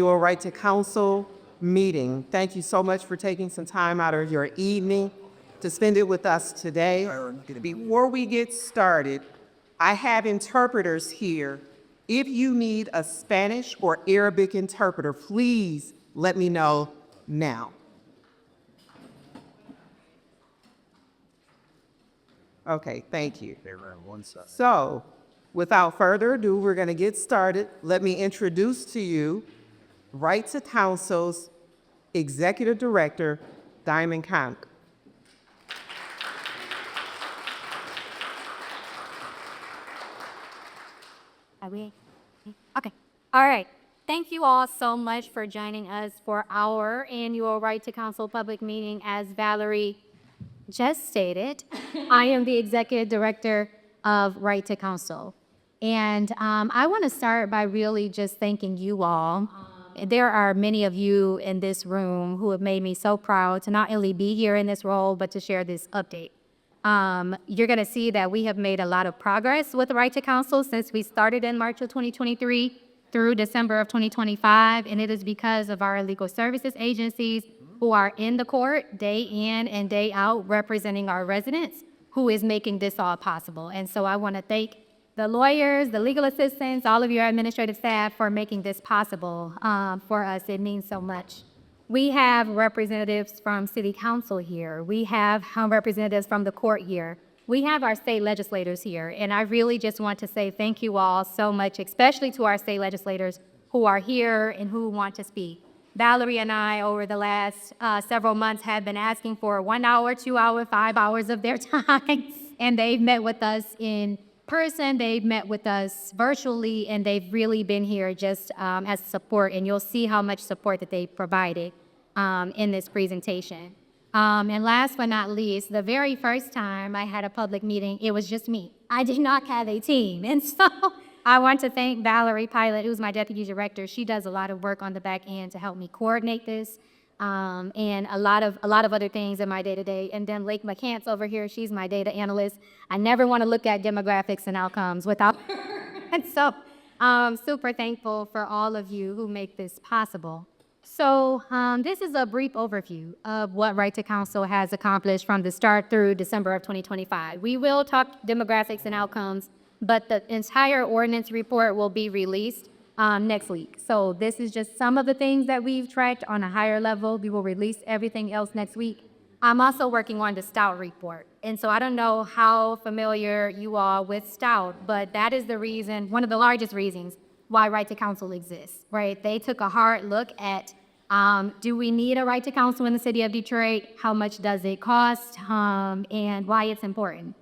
annual Right to Counsel meeting. Thank you so much for taking some time out of your evening to spend it with us today. Before we get started, I have interpreters here. If you need a Spanish or Arabic interpreter, please let me know now. Okay, thank you. So, without further ado, we're going to get started. Let me introduce to you Right to Counsel's Executive Director, Diamond Conk. Okay. All right. Thank you all so much for joining us for our annual Right to Counsel public meeting. As Valerie just stated, I am the Executive Director of Right to Counsel. And I want to start by really just thanking you all. There are many of you in this room who have made me so proud to not only be here in this role, but to share this update. You're going to see that we have made a lot of progress with Right to Counsel since we started in March of 2023 through December of 2025, and it is because of our legal services agencies who are in the court day in and day out representing our residents who is making this all possible. And so I want to thank the lawyers, the legal assistants, all of your administrative staff for making this possible for us. It means so much. We have representatives from City Council here. We have representatives from the court here. We have our state legislators here. And I really just want to say thank you all so much, especially to our state legislators who are here and who want to speak. Valerie and I, over the last several months, have been asking for 1 hour, 2 hour, 5 hours of their time. And they've met with us in person, they've met with us virtually, and they've really been here just as support. And you'll see how much support that they provided in this presentation. And last but not least, the very first time I had a public meeting, it was just me. I did not have a team. And so I want to thank Valerie Pilot, who's my deputy director. She does a lot of work on the back end to help me coordinate this and a lot of other things in my day-to-day. And then Lake McCants over here, she's my data analyst. I never want to look at demographics and outcomes without her. And so I'm super thankful for all of you who make this possible. So this is a brief overview of what Right to Counsel has accomplished from the start through December of 2025. We will talk demographics and outcomes, but the entire ordinance report will be released next week. So this is just some of the things that we've tracked on a higher level. We will release everything else next week. I'm also working on the Stout report. And so I don't know how familiar you are with Stout, but that is the reason, one of the largest reasons why Right to Counsel exists, right? They took a hard look at, do we need a Right to Counsel in the city of Detroit? How much does it cost? And why it's important.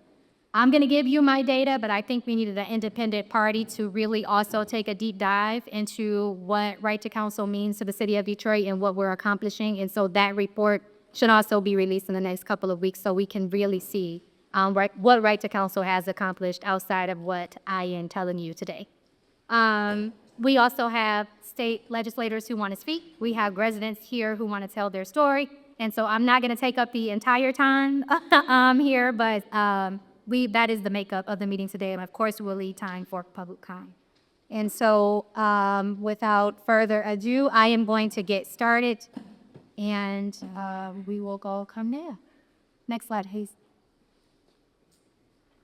I'm going to give you my data, but I think we needed an independent party to really also take a deep dive into what Right to Counsel means to the city of Detroit and what we're accomplishing. And so that report should also be released in the next couple of weeks so we can really see what Right to Counsel has accomplished outside of what I am telling you today. We also have state legislators who want to speak. We have residents here who want to tell their story. And so I'm not going to take up the entire time here, but that is the makeup of the meeting today. And of course, we'll leave time for public comment. And so without further ado, I am going to get started and we will go from there. Next slide, please.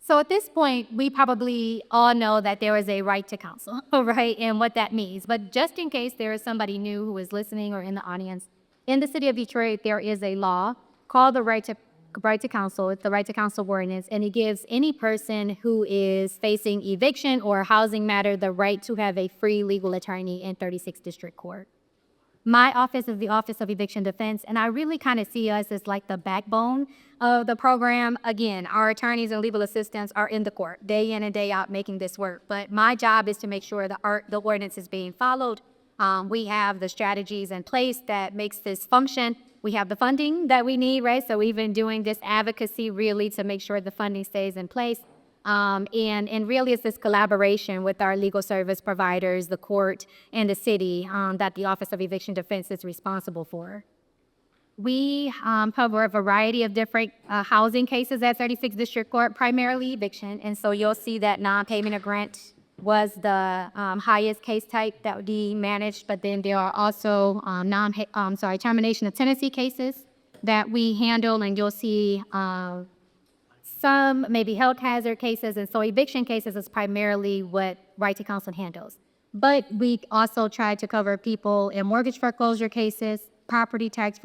So at this point, we probably all know that there is a right to counsel, right, and what that means. But just in case there is somebody new who is listening or in the audience, in the city of Detroit, there is a law called the Right to Counsel. It's the Right to Counsel ordinance, and it gives any person who is facing eviction or a housing matter the right to have a free legal attorney in 36th District Court. My office is the Office of Eviction Defense, and I really kind of see us as like the backbone of the program. Again, our attorneys and legal assistants are in the court day in and day out making this work. But my job is to make sure the ordinance is being followed. We have the strategies in place that makes this function. We have the funding that we need, right? So we've been doing this advocacy really to make sure the funding stays in place. And really it's this collaboration with our legal service providers, the court, and the city that the Office of Eviction Defense is responsible for. We cover a variety of different housing cases at 36th District Court, primarily eviction. And so you'll see that non-payment of rent was the highest case type that would be managed, but then there are also termination of tenancy cases that we handle, and you'll see some maybe health hazard cases, and so eviction cases is primarily what Right to Counsel handles. But we also try to cover people in mortgage foreclosure cases, property tax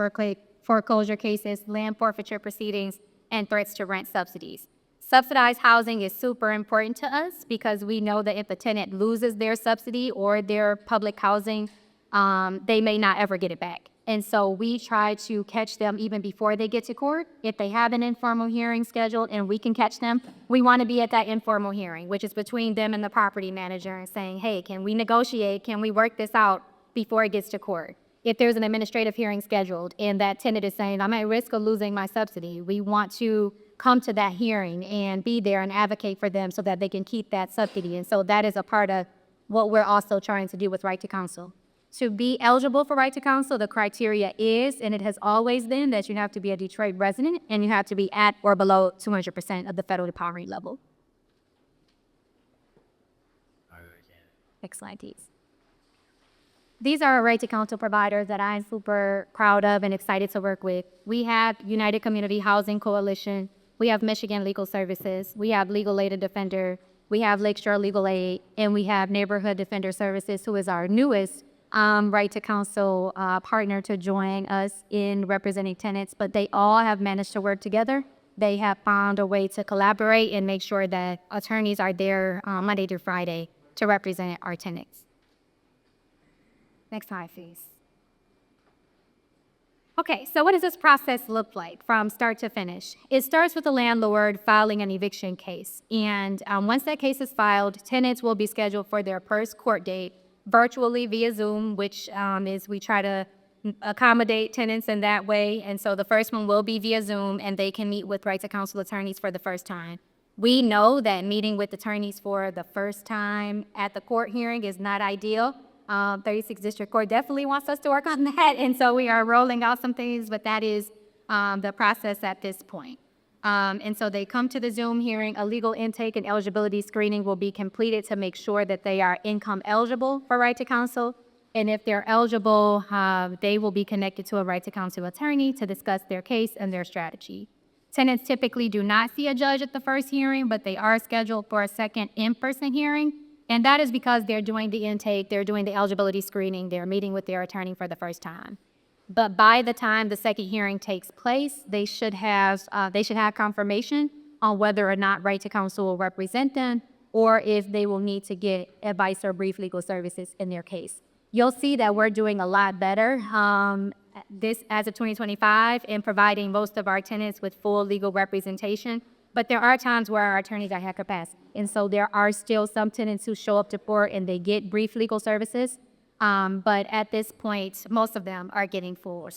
foreclosure cases, land forfeiture proceedings, and threats to rent subsidies. Subsidized housing is super important to us because we know that if a tenant loses their subsidy or their public housing, they may not ever get it back. And so we try to catch them even before they get to court. If they have an informal hearing scheduled and we can catch them, we want to be at that informal hearing, which is between them and the property manager, and saying, hey, can we negotiate? Can we work this out before it gets to court? If there's an administrative hearing scheduled and that tenant is saying, I'm at risk of losing my subsidy, we want to come to that hearing and be there and advocate for them so that they can keep that subsidy. And so that is a part of what we're also trying to do with Right to Counsel. To be eligible for Right to Counsel, the criteria is, and it has always been, that you have to be a Detroit resident and you have to be at or below 200% of the federal poverty level. Next slide, please. These are our Right to Counsel providers that I'm super proud of and excited to work with. We have United Community Housing Coalition. We have Michigan Legal Services. We have Legal Aid Defender. We have Lakeshore Legal Aid. And we have Neighborhood Defender Services, who is our newest Right to Counsel partner to join us in representing tenants. But they all have managed to work together. They have found a way to collaborate and make sure that attorneys are there Monday through Friday to represent our tenants. Next slide, please. Okay, so what does this process look like from start to finish? It starts with the landlord filing an eviction case. And once that case is filed, tenants will be scheduled for their first court date virtually via Zoom, which is we try to accommodate tenants in that way. And so the first one will be via Zoom, and they can meet with Right to Counsel attorneys for the first time. We know that meeting with attorneys for the first time at the court hearing is not ideal. 36th District Court definitely wants us to work on that, and so we are rolling out some things, but that is the process at this point. And so they come to the Zoom hearing. A legal intake and eligibility screening will be completed to make sure that they are income eligible for Right to Counsel. And if they're eligible, they will be connected to a Right to Counsel attorney to discuss their case and their strategy. Tenants typically do not see a judge at the first hearing, but they are scheduled for a second in-person hearing. And that is because they're doing the intake, they're doing the eligibility screening, they're meeting with their attorney for the first time. But by the time the second hearing takes place, they should have confirmation on whether or not Right to Counsel will represent them, or if they will need to get advice or brief legal services in their case. You'll see that we're doing a lot better this as of 2025 in providing most of our tenants with full legal representation. But there are times where our attorneys are at capacity. And so there are still some tenants who show up to court and they get brief legal services. But at this point, most of them are getting full.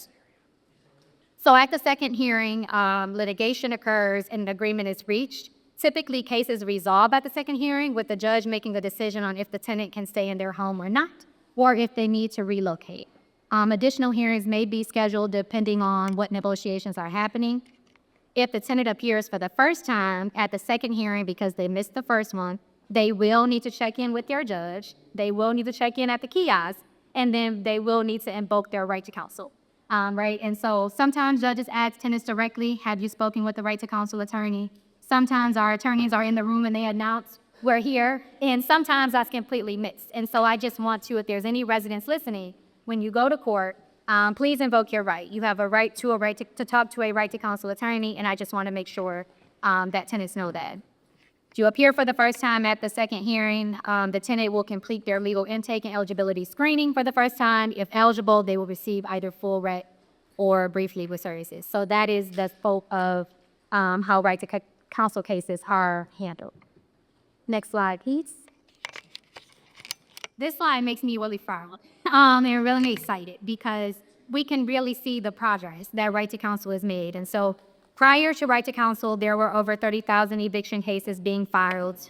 So at the second hearing, litigation occurs and an agreement is reached. Typically, cases resolve at the second hearing with the judge making a decision on if the tenant can stay in their home or not, or if they need to relocate. Additional hearings may be scheduled depending on what negotiations are happening. If the tenant appears for the first time at the second hearing because they missed the first one, they will need to check in with their judge. They will need to check in at the kiosk, and then they will need to invoke their Right to Counsel, right? And so sometimes judges ask tenants directly, have you spoken with the Right to Counsel attorney? Sometimes our attorneys are in the room and they announce, we're here. And sometimes that's completely mixed. And so I just want to, if there's any residents listening, when you go to court, please invoke your right. You have a right to talk to a Right to Counsel attorney, and I just want to make sure that tenants know that. If you appear for the first time at the second hearing, the tenant will complete their legal intake and eligibility screening for the first time. If eligible, they will receive either full RET or brief legal services. So that is the scope of how Right to Counsel cases are handled. Next slide, please. This slide makes me really proud and really excited because we can really see the progress that Right to Counsel has made. And so prior to Right to Counsel, there were over 30,000 eviction cases being filed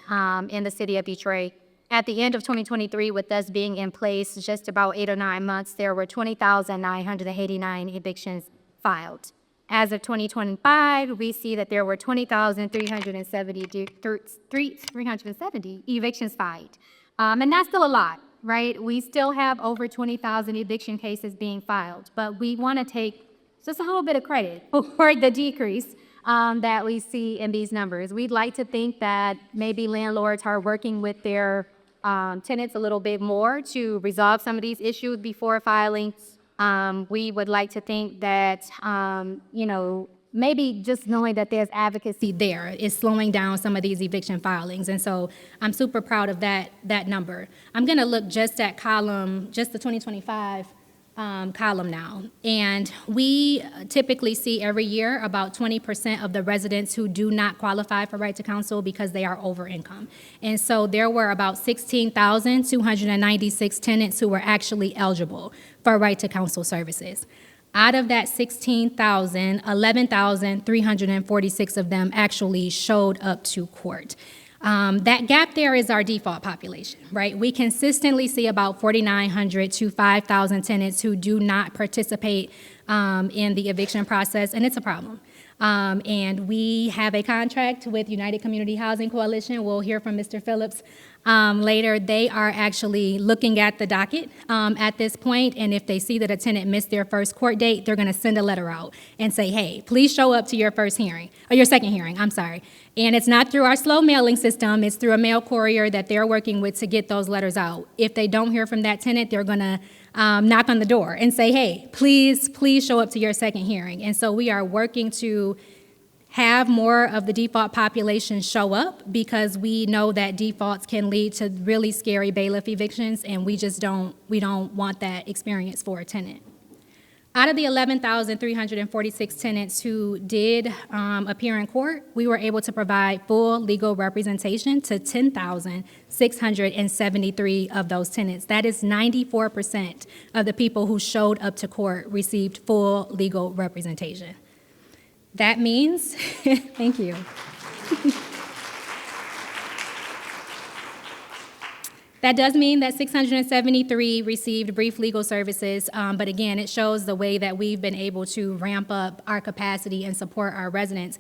in the city of Detroit. At the end of 2023, with us being in place just about 8 or 9 months, there were 20,989 evictions filed. As of 2025, we see that there were 370 evictions filed. And that's still a lot, right? We still have over 20,000 eviction cases being filed, but we want to take just a little bit of credit for the decrease that we see in these numbers. We'd like to think that maybe landlords are working with their tenants a little bit more to resolve some of these issues before filing. We would like to think that, maybe just knowing that there's advocacy there is slowing down some of these eviction filings. And so I'm super proud of that number. I'm going to look just at just the 2025 column now. And we typically see every year about 20% of the residents who do not qualify for right to counsel because they are over income. And so there were about 16,296 tenants who were actually eligible for right to counsel services. Out of that 16,000, 11,346 of them actually showed up to court. That gap there is our default population, right? We consistently see about 4,900 to 5,000 tenants who do not participate in the eviction process, and it's a problem. And we have a contract with United Community Housing Coalition. We'll hear from Mr. Phillips later. They are actually looking at the docket at this point, and if they see that a tenant missed their first court date, they're going to send a letter out and say, hey, please show up to your second hearing, I'm sorry. And it's not through our slow mailing system, it's through a mail courier that they're working with to get those letters out. If they don't hear from that tenant, they're going to knock on the door and say, hey, please show up to your second hearing. And so we are working to have more of the default population show up because we know that defaults can lead to really scary bailiff evictions, and we don't want that experience for a tenant. Out of the 11,346 tenants who did appear in court, we were able to provide full legal representation to 10,673 of those tenants. That is 94% of the people who showed up to court received full legal representation. That means, thank you. That does mean that 673 received brief legal services, but again, it shows the way that we've been able to ramp up our capacity and support our residents.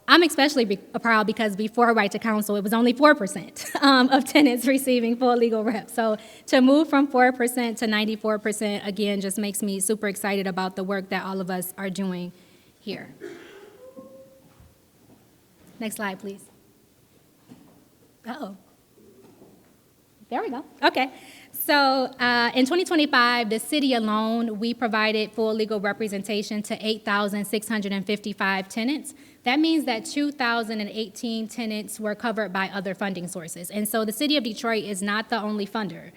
I'm especially proud because before Right to Counsel, it was only 4% of tenants receiving full legal rep. So to move from 4% to 94%, again, just makes me super excited about the work that all of us are doing here. Next slide, please. Uh-oh. There we go. Okay. So in 2025, the city alone, we provided full legal representation to 8,655 tenants. That means that 2,018 tenants were covered by other funding sources. And so the city of Detroit is not the only funder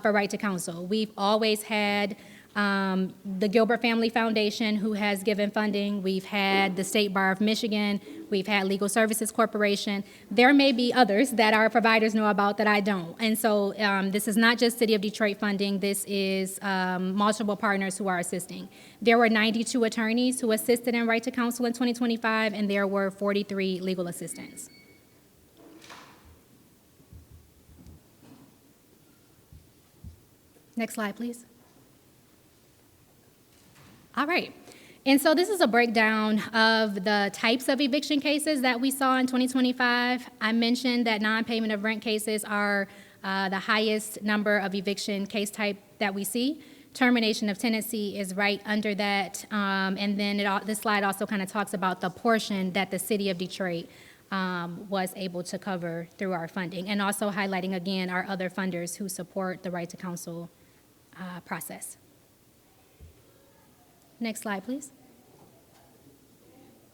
for Right to Counsel. We've always had the Gilbert Family Foundation, who has given funding. We've had the State Bar of Michigan. We've had Legal Services Corporation. There may be others that our providers know about that I don't. And so this is not just City of Detroit funding. This is multiple partners who are assisting. There were 92 attorneys who assisted in Right to Counsel in 2025, and there were 43 legal assistants. Next slide, please. All right. And so this is a breakdown of the types of eviction cases that we saw in 2025. I mentioned that non-payment of rent cases are the highest number of eviction case type that we see. Termination of tenancy is right under that. And then this slide also kind of talks about the portion that the city of Detroit was able to cover through our funding, and also highlighting again our other funders who support the Right to Counsel process. Next slide, please.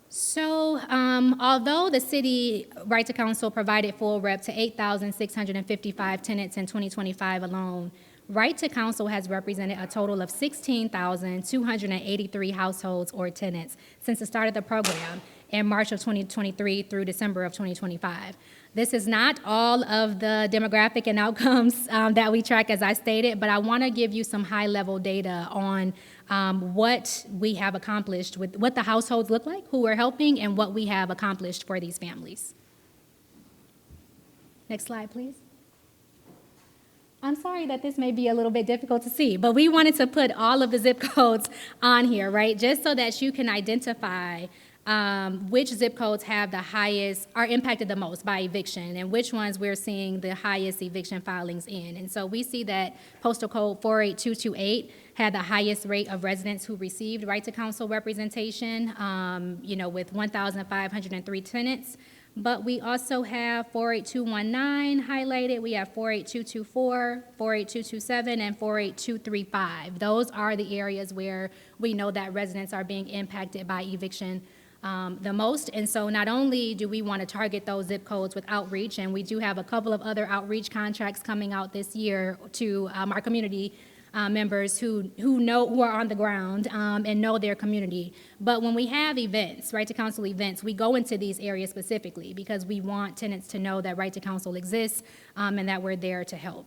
So although the city Right to Counsel provided full rep to 8,655 tenants in 2025 alone, Right to Counsel has represented a total of 16,283 households or tenants since the start of the program in March of 2023 through December of 2025. This is not all of the demographic and outcomes that we track, as I stated, but I want to give you some high-level data on what we have accomplished with what the households look like, who we're helping, and what we have accomplished for these families. Next slide, please. I'm sorry that this may be a little bit difficult to see, but we wanted to put all of the zip codes on here, right? Just so that you can identify which zip codes have the highest, are impacted the most by eviction, and which ones we're seeing the highest eviction filings in. And so we see that postal code 48228 had the highest rate of residents who received right to counsel representation, with 1,503 tenants. But we also have 48219 highlighted, we have 48224, 48227, and 48235. Those are the areas where we know that residents are being impacted by eviction the most. And so not only do we want to target those zip codes with outreach, and we do have a couple of other outreach contracts coming out this year to our community members who are on the ground and know their community. But when we have events, right to counsel events, we go into these areas specifically because we want tenants to know that right to counsel exists and that we're there to help.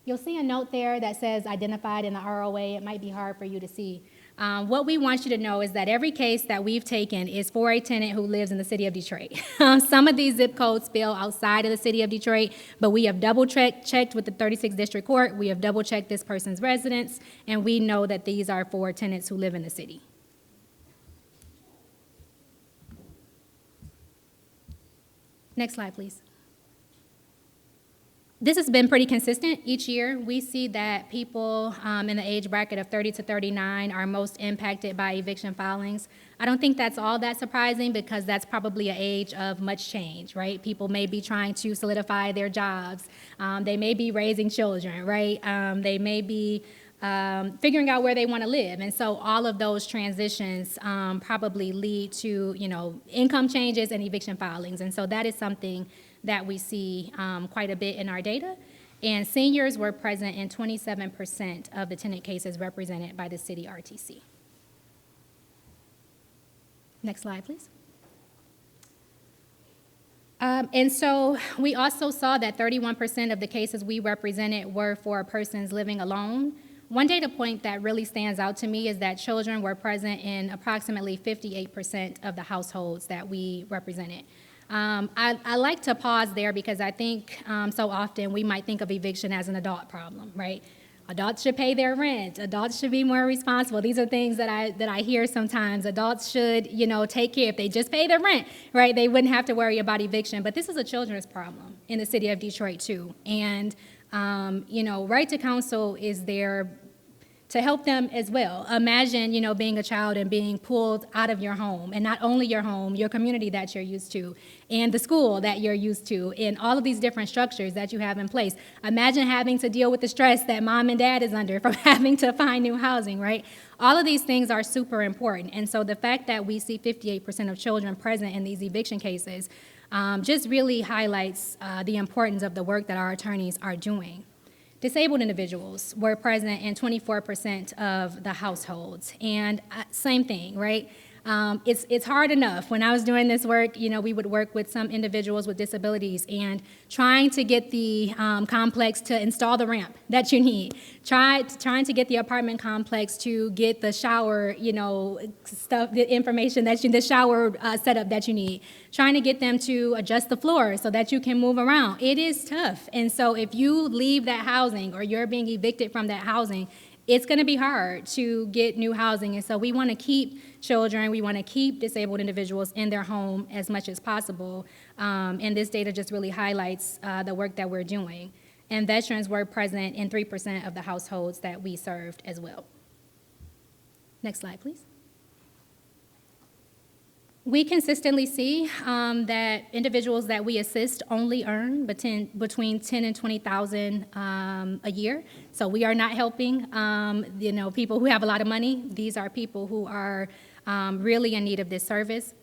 You'll see a note there that says identified in the ROA. It might be hard for you to see. What we want you to know is that every case that we've taken is for a tenant who lives in the city of Detroit. Some of these zip codes fall outside of the city of Detroit, but we have double checked with the 36th District Court. We have double checked this person's residence, and we know that these are for tenants who live in the city. Next slide, please. This has been pretty consistent each year. We see that people in the age bracket of 30 to 39 are most impacted by eviction filings. I don't think that's all that surprising because that's probably an age of much change, right? People may be trying to solidify their jobs. They may be raising children, right? They may be figuring out where they want to live. And so all of those transitions probably lead to, income changes and eviction filings. And so that is something that we see quite a bit in our data. And seniors were present in 27% of the tenant cases represented by the city RTC. Next slide, please. And so we also saw that 31% of the cases we represented were for persons living alone. One data point that really stands out to me is that children were present in approximately 58% of the households that we represented. I like to pause there because I think so often we might think of eviction as an adult problem, right? Adults should pay their rent. Adults should be more responsible. These are things that I hear sometimes. Adults should, take care. If they just pay their rent, right, they wouldn't have to worry about eviction. But this is a children's problem in the city of Detroit too. And, right to counsel is there to help them as well. Imagine, being a child and being pulled out of your home, and not only your home, your community that you're used to, and the school that you're used to, and all of these different structures that you have in place. Imagine having to deal with the stress that mom and dad is under from having to find new housing, right? All of these things are super important. And so the fact that we see 58% of children present in these eviction cases just really highlights the importance of the work that our attorneys are doing. Disabled individuals were present in 24% of the households, and same thing, right? It's hard enough. When I was doing this work, we would work with some individuals with disabilities and trying to get the complex to install the ramp that you need, trying to get the apartment complex to get the shower, stuff, the information the shower setup that you need, trying to get them to adjust the floor so that you can move around. It is tough. And so if you leave that housing or you're being evicted from that housing, it's going to be hard to get new housing. And so we want to keep children, we want to keep disabled individuals in their home as much as possible. And this data just really highlights the work that we're doing. And veterans were present in 3% of the households that we served as well. Next slide, please. We consistently see that individuals that we assist only earn between 10 and 20,000 a year. So we are not helping, people who have a lot of money. These are people who are really in need of this service.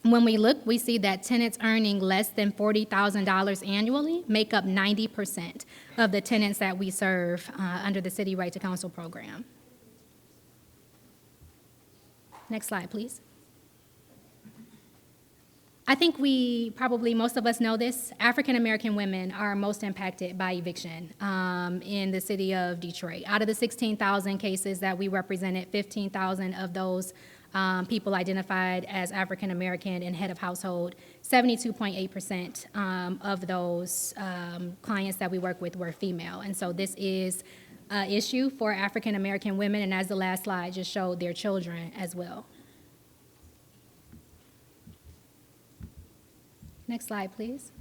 When we look, we see that tenants earning less than $40,000 annually make up 90% of the tenants that we serve under the City Right to Counsel program. Next slide, please. I think most of us know this, African American women are most impacted by eviction in the city of Detroit. Out of the 16,000 cases that we represented, 15,000 of those people identified as African American and head of household. 72.8% of those clients that we work with were female. And so this is an issue for African American women, and as the last slide just showed, their children as well. Next slide, please.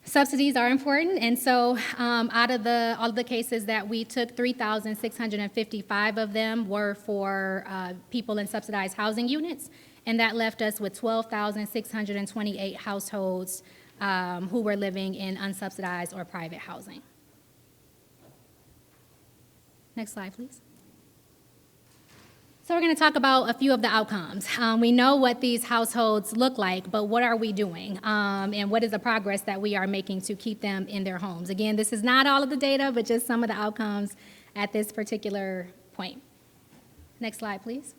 Subsidies are important, and so out of all of the cases that we took, 3,655 of them were for people in subsidized housing units, and that left us with 12,628 households who were living in unsubsidized or private housing. Next slide, please. So we're going to talk about a few of the outcomes. We know what these households look like, but what are we doing? And what is the progress that we are making to keep them in their homes? Again, this is not all of the data, but just some of the outcomes at this particular point. Next slide, please.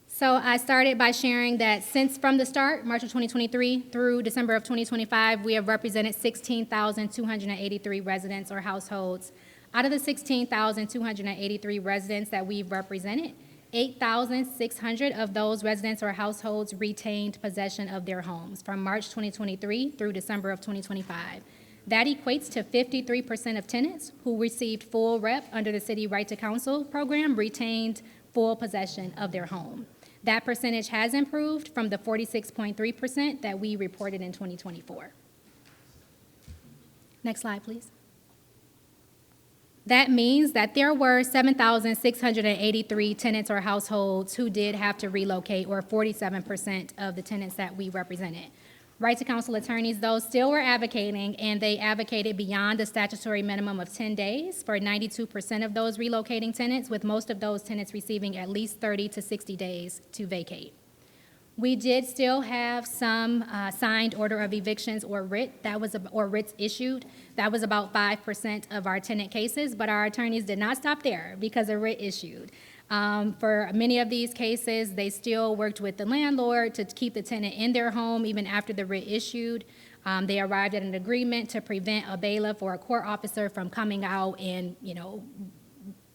So I started by sharing that since from the start, March of 2023 through December of 2025, we have represented 16,283 residents or households. Out of the 16,283 residents that we've represented, 8,600 of those residents or households retained possession of their homes from March 2023 through December of 2025. That equates to 53% of tenants who received full rep under the City Right to Counsel program retained full possession of their home. That percentage has improved from the 46.3% that we reported in 2024. Next slide, please. That means that there were 7,683 tenants or households who did have to relocate, or 47% of the tenants that we represented. Right to Counsel attorneys, though, still were advocating, and they advocated beyond the statutory minimum of 10 days for 92% of those relocating tenants, with most of those tenants receiving at least 30 to 60 days to vacate. We did still have some signed order of evictions or writs issued. That was about 5% of our tenant cases, but our attorneys did not stop there because a writ issued. For many of these cases, they still worked with the landlord to keep the tenant in their home even after the writ issued. They arrived at an agreement to prevent a bailiff or a court officer from coming out and,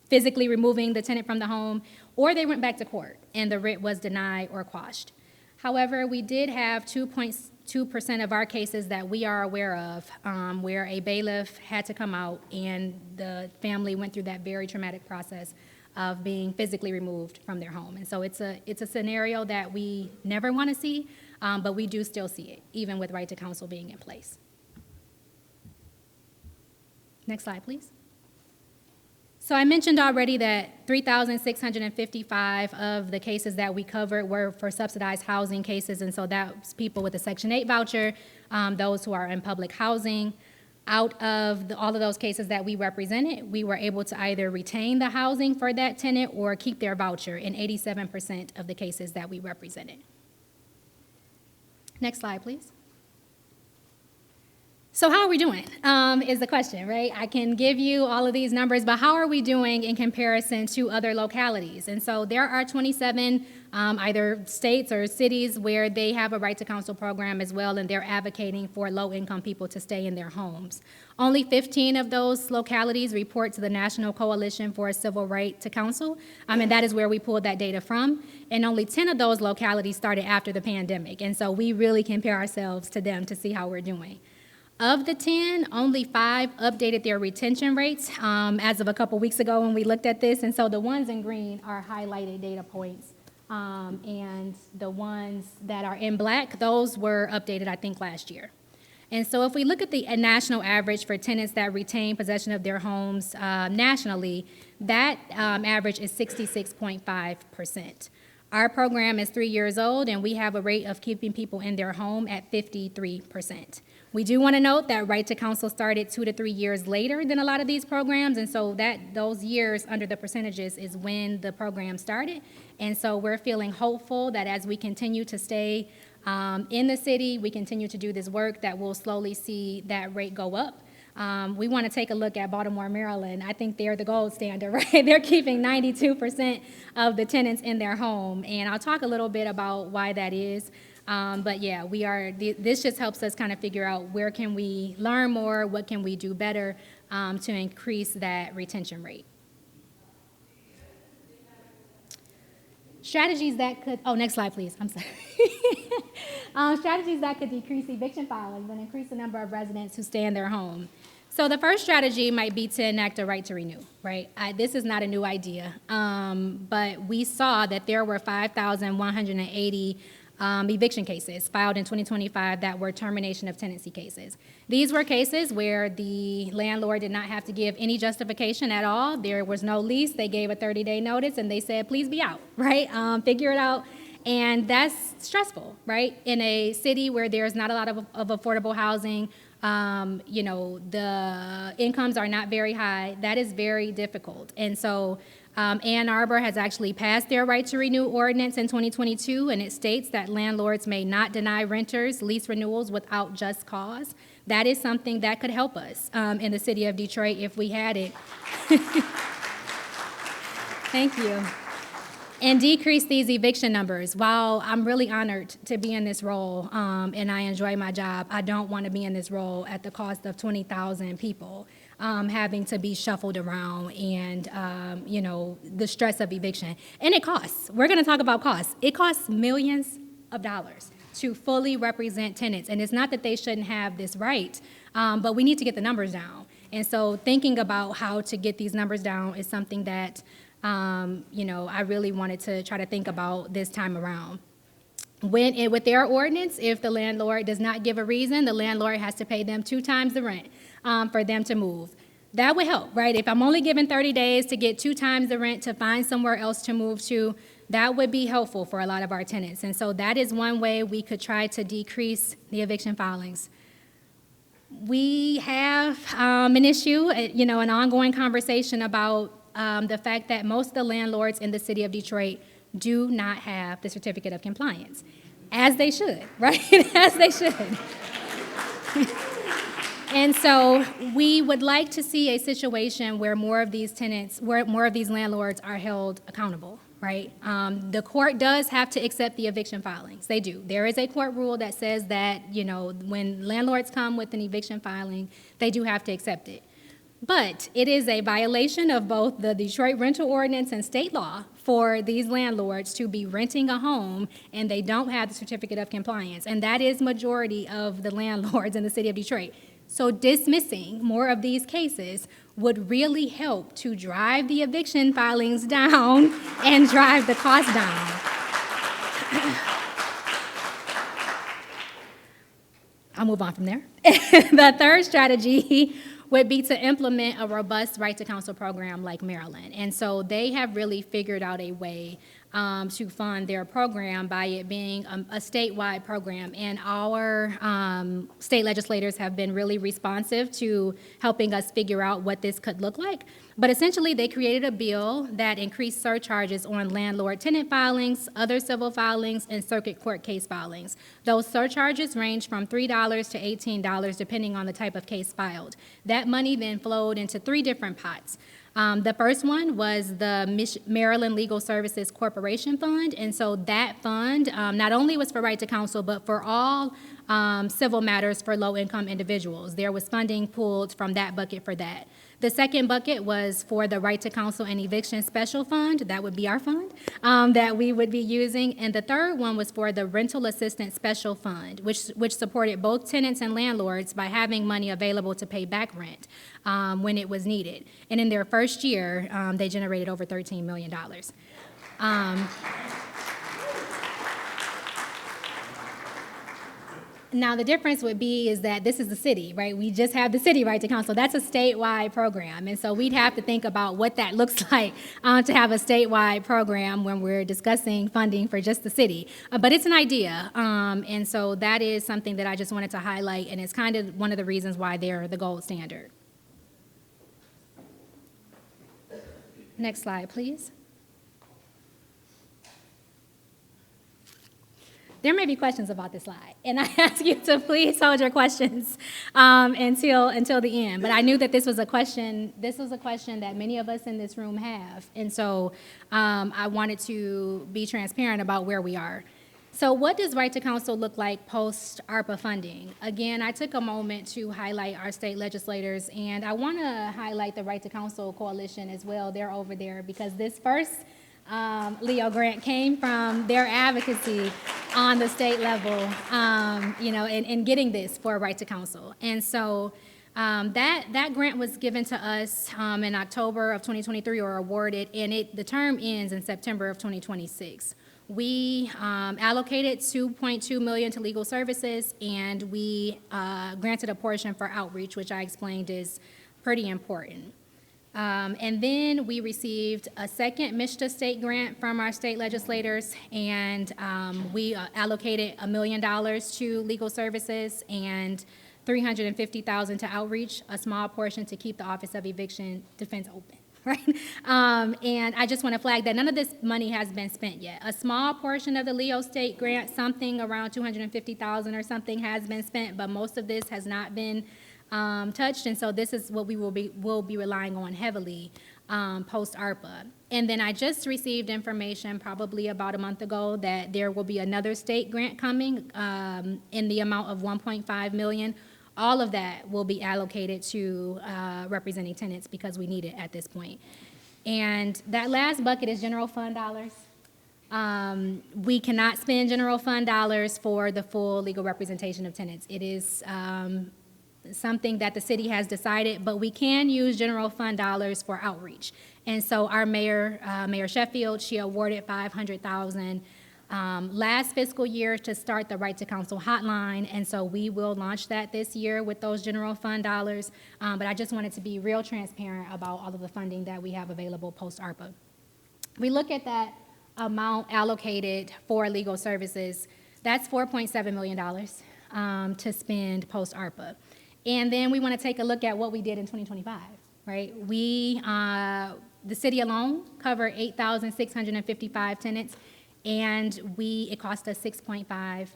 physically removing the tenant from the home, or they went back to court and the writ was denied or quashed. However, we did have 2.2% of our cases that we are aware of where a bailiff had to come out and the family went through that very traumatic process of being physically removed from their home. And so it's a scenario that we never want to see, but we do still see it, even with Right to Counsel being in place. Next slide, please. So I mentioned already that 3,655 of the cases that we covered were for subsidized housing cases, and so that's people with a Section 8 voucher, those who are in public housing. Out of all of those cases that we represented, we were able to either retain the housing for that tenant or keep their voucher in 87% of the cases that we represented. Next slide, please. So how are we doing is the question, right? I can give you all of these numbers, but how are we doing in comparison to other localities? And so there are 27 either states or cities where they have a Right to Counsel program as well, and they're advocating for low-income people to stay in their homes. Only 15 of those localities report to the National Coalition for a Civil Right to Counsel, and that is where we pulled that data from. And only 10 of those localities started after the pandemic, and so we really compare ourselves to them to see how we're doing. Of the 10, only 5 updated their retention rates as of a couple weeks ago when we looked at this. And so the ones in green are highlighted data points. And the ones that are in black, those were updated, I think, last year. And so if we look at the national average for tenants that retain possession of their homes nationally, that average is 66.5%. Our program is 3 years old, and we have a rate of keeping people in their home at 53%. We do want to note that Right to Counsel started 2 to 3 years later than a lot of these programs, and so those years under the percentages is when the program started. And so we're feeling hopeful that as we continue to stay in the city, we continue to do this work, that we'll slowly see that rate go up. We want to take a look at Baltimore, Maryland. I think they're the gold standard, right? They're keeping 92% of the tenants in their home, and I'll talk a little bit about why that is. But yeah, this just helps us kind of figure out where can we learn more, what can we do better to increase that retention rate. Strategies that could, oh, next slide, please, I'm sorry. Strategies that could decrease eviction filings and increase the number of residents who stay in their home. So the first strategy might be to enact a right to renew, right? This is not a new idea, but we saw that there were 5,180 eviction cases filed in 2025 that were termination of tenancy cases. These were cases where the landlord did not have to give any justification at all. There was no lease. They gave a 30-day notice and they said, please be out, right? Figure it out. And that's stressful, right? In a city where there's not a lot of affordable housing, you know, the incomes are not very high. That is very difficult. And so Ann Arbor has actually passed their right to renew ordinance in 2022, and it states that landlords may not deny renters lease renewals without just cause. That is something that could help us in the city of Detroit if we had it. Thank you. And decrease these eviction numbers. While I'm really honored to be in this role and I enjoy my job, I don't want to be in this role at the cost of 20,000 people having to be shuffled around and, you know, the stress of eviction. And it costs. We're going to talk about costs. It costs millions of dollars to fully represent tenants. And it's not that they shouldn't have this right, but we need to get the numbers down. And so thinking about how to get these numbers down is something that you know, I really wanted to try to think about this time around. With their ordinance, if the landlord does not give a reason, the landlord has to pay them 2 times the rent for them to move. That would help, right? If I'm only given 30 days to get 2 times the rent to find somewhere else to move to, that would be helpful for a lot of our tenants. And so that is one way we could try to decrease the eviction filings. We have an issue, you know, an ongoing conversation about the fact that most of the landlords in the city of Detroit do not have the certificate of compliance, as they should, right? As they should. And so we would like to see a situation where more of these tenants, where more of these landlords are held accountable, right? The court does have to accept the eviction filings. They do. There is a court rule that says that, you know, when landlords come with an eviction filing, they do have to accept it. But it is a violation of both the Detroit rental ordinance and state law for these landlords to be renting a home and they don't have the certificate of compliance. And that is majority of the landlords in the city of Detroit. So dismissing more of these cases would really help to drive the eviction filings down and drive the cost down. I'll move on from there. The third strategy would be to implement a robust right to counsel program like Maryland. And so they have really figured out a way to fund their program by it being a statewide program. And our state legislators have been really responsive to helping us figure out what this could look like. But essentially, they created a bill that increased surcharges on landlord-tenant filings, other civil filings, and circuit court case filings. Those surcharges range from $3 to $18, depending on the type of case filed. That money then flowed into 3 different pots. The first one was the Maryland Legal Services Corporation Fund, and so that fund not only was for right to counsel, but for all civil matters for low-income individuals. There was funding pulled from that bucket for that. The second bucket was for the Right to Counsel and Eviction Special Fund. That would be our fund that we would be using. And the third one was for the Rental Assistance Special Fund, which supported both tenants and landlords by having money available to pay back rent when it was needed. And in their first year, they generated over $13 million. Now, the difference would be is that this is the city, right? We just have the city right to counsel. That's a statewide program. And so we'd have to think about what that looks like to have a statewide program when we're discussing funding for just the city. But it's an idea. And so that is something that I just wanted to highlight, and it's kind of one of the reasons why they're the gold standard. Next slide, please. There may be questions about this slide, and I ask you to please hold your questions until the end. But I knew that this was a question that many of us in this room have, and so I wanted to be transparent about where we are. So what does right to counsel look like post ARPA funding? Again, I took a moment to highlight our state legislators, and I want to highlight the Right to Counsel Coalition as well. They're over there because this first Leo grant came from their advocacy on the state level, in getting this for a right to counsel. And so that grant was given to us in October of 2023, or awarded, and the term ends in September of 2026. We allocated $2.2 million to legal services, and we granted a portion for outreach, which I explained is pretty important. And then we received a second MISTA state grant from our state legislators, and we allocated $1 million to legal services and $350,000 to outreach, a small portion to keep the Office of Eviction Defense open, right? And I just want to flag that none of this money has been spent yet. A small portion of the Leo state grant, something around $250,000 or something, has been spent, but most of this has not been touched, and so this is what we will be relying on heavily post ARPA. And then I just received information probably about a month ago that there will be another state grant coming in the amount of $1.5 million. All of that will be allocated to representing tenants because we need it at this point. And that last bucket is general fund dollars. We cannot spend general fund dollars for the full legal representation of tenants. It is something that the city has decided, but we can use general fund dollars for outreach. And so our mayor, Mayor Sheffield, she awarded $500,000 last fiscal year to start the Right to Counsel hotline, and so we will launch that this year with those general fund dollars. But I just wanted to be real transparent about all of the funding that we have available post ARPA. We look at that amount allocated for legal services. That's $4.7 million to spend post ARPA. And then we want to take a look at what we did in 2025, right? The city alone covered 8,655 tenants, and it cost us $6.8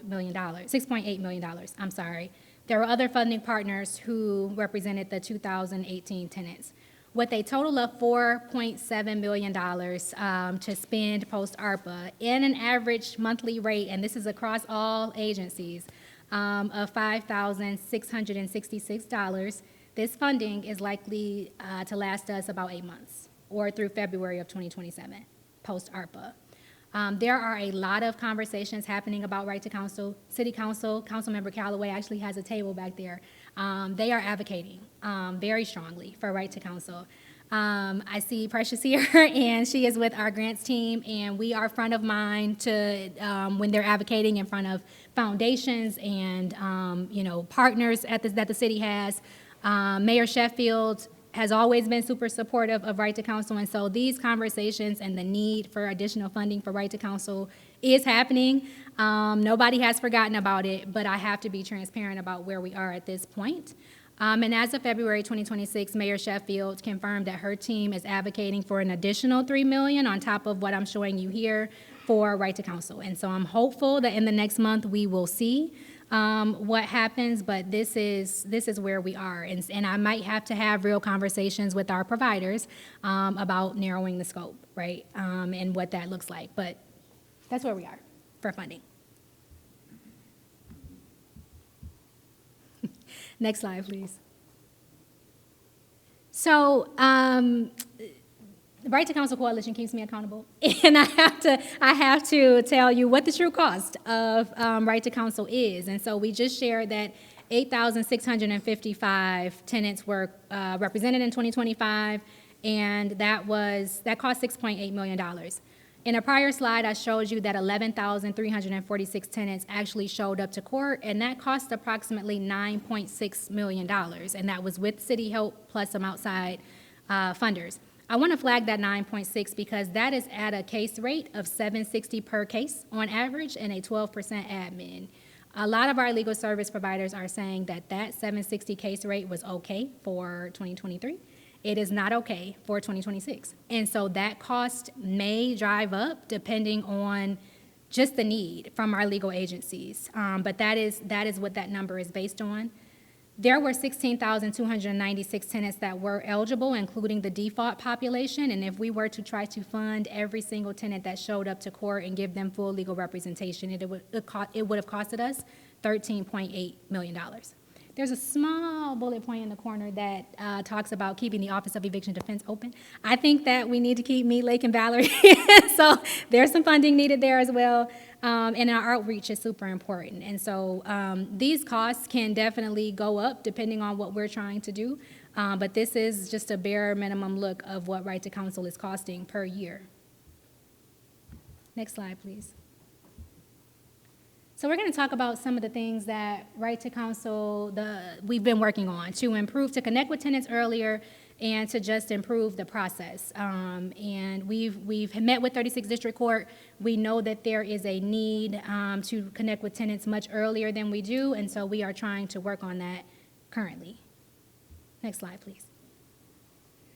million, I'm sorry. There were other funding partners who represented the 2018 tenants. With a total of $4.7 million to spend post ARPA in an average monthly rate, and this is across all agencies, of $5,666. This funding is likely to last us about 8 months, or through February of 2027, post ARPA. There are a lot of conversations happening about right to counsel. City Council, Councilmember Calloway actually has a table back there. They are advocating very strongly for right to counsel. I see Precious here, and she is with our grants team, and we are front of mind to when they're advocating in front of foundations and partners that the city has. Mayor Sheffield has always been super supportive of right to counsel, and so these conversations and the need for additional funding for right to counsel is happening. Nobody has forgotten about it, but I have to be transparent about where we are at this point. And as of February 2026, Mayor Sheffield confirmed that her team is advocating for an additional $3 million on top of what I'm showing you here for right to counsel. And so I'm hopeful that in the next month we will see what happens, but this is where we are. And I might have to have real conversations with our providers about narrowing the scope, right, and what that looks like. But that's where we are for funding. Next slide, please. So, the Right to Counsel Coalition keeps me accountable, and I have to tell you what the true cost of right to counsel is. And so we just shared that 8,655 tenants were represented in 2025, and that cost $6.8 million. In a prior slide, I showed you that 11,346 tenants actually showed up to court, and that cost approximately $9.6 million, and that was with city help plus some outside funders. I want to flag that 9.6 because that is at a case rate of $760 per case on average and a 12% admin. A lot of our legal service providers are saying that $760 case rate was okay for 2023. It is not okay for 2026. And so that cost may drive up depending on just the need from our legal agencies. But that is what that number is based on. There were 16,296 tenants that were eligible, including the default population. And if we were to try to fund every single tenant that showed up to court and give them full legal representation, it would have costed us $13.8 million. There's a small bullet point in the corner that talks about keeping the Office of Eviction Defense open. I think that we need to keep Mead Lake and Valerie, so there's some funding needed there as well. And our outreach is super important. And so these costs can definitely go up depending on what we're trying to do. But this is just a bare minimum look of what Right to Counsel is costing per year. Next slide, please. So we're going to talk about some of the things that Right to Counsel, we've been working on to improve, to connect with tenants earlier, and to just improve the process. And we've met with 36th District Court. We know that there is a need to connect with tenants much earlier than we do, and so we are trying to work on that currently. Next slide, please.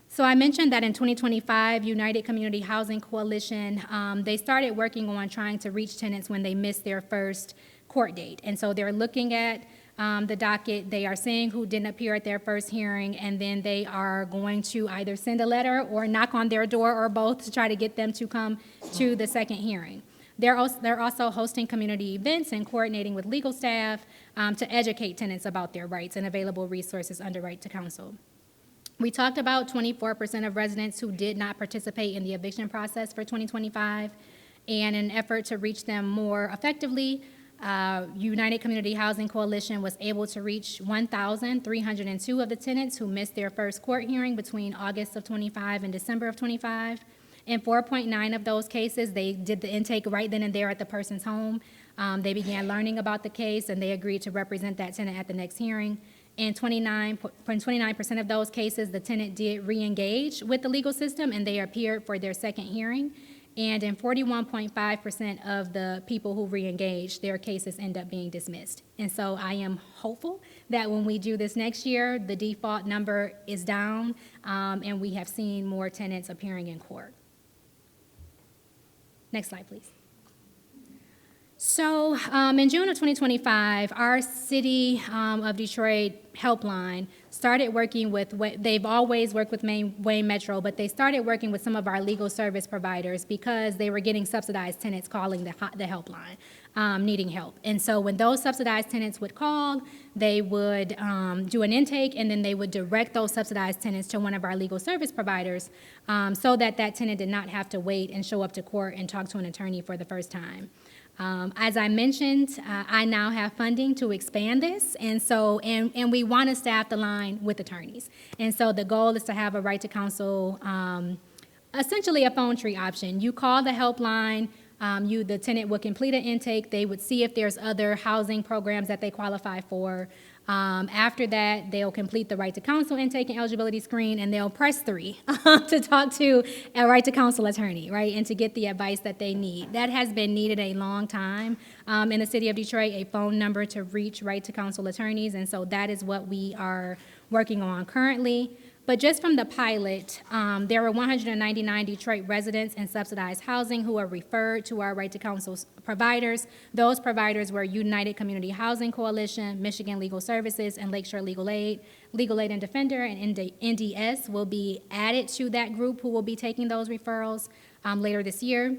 So I mentioned that in 2025, United Community Housing Coalition, they started working on trying to reach tenants when they missed their first court date. And so they're looking at the docket, they are seeing who didn't appear at their first hearing, and then they are going to either send a letter or knock on their door or both to try to get them to come to the second hearing. They're also hosting community events and coordinating with legal staff to educate tenants about their rights and available resources under Right to Counsel. We talked about 24% of residents who did not participate in the eviction process for 2025, and in an effort to reach them more effectively, United Community Housing Coalition was able to reach 1,302 of the tenants who missed their first court hearing between August of 25 and December of 25. In 4.9 of those cases, they did the intake right then and there at the person's home. They began learning about the case, and they agreed to represent that tenant at the next hearing. In 29% of those cases, the tenant did re-engage with the legal system, and they appeared for their second hearing. And in 41.5% of the people who re-engaged, their cases end up being dismissed. And so I am hopeful that when we do this next year, the default number is down, and we have seen more tenants appearing in court. Next slide, please. So in June of 2025, our City of Detroit helpline started working with, they've always worked with Wayne Metro, but they started working with some of our legal service providers because they were getting subsidized tenants calling the helpline, needing help. And so when those subsidized tenants would call, they would do an intake, and then they would direct those subsidized tenants to one of our legal service providers so that that tenant did not have to wait and show up to court and talk to an attorney for the first time. As I mentioned, I now have funding to expand this, and so and we want to staff the line with attorneys. And so the goal is to have a Right to Counsel, essentially a phone tree option. You call the helpline, the tenant would complete an intake, they would see if there's other housing programs that they qualify for. After that, they'll complete the Right to Counsel intake and eligibility screen, and they'll press 3 to talk to a Right to Counsel attorney, right, and to get the advice that they need. That has been needed a long time in the City of Detroit, a phone number to reach Right to Counsel attorneys, and so that is what we are working on currently. But just from the pilot, there were 199 Detroit residents in subsidized housing who were referred to our Right to Counsel providers. Those providers were United Community Housing Coalition, Michigan Legal Services, and Lakeshore Legal Aid. Legal Aid and Defender and NDS will be added to that group who will be taking those referrals later this year.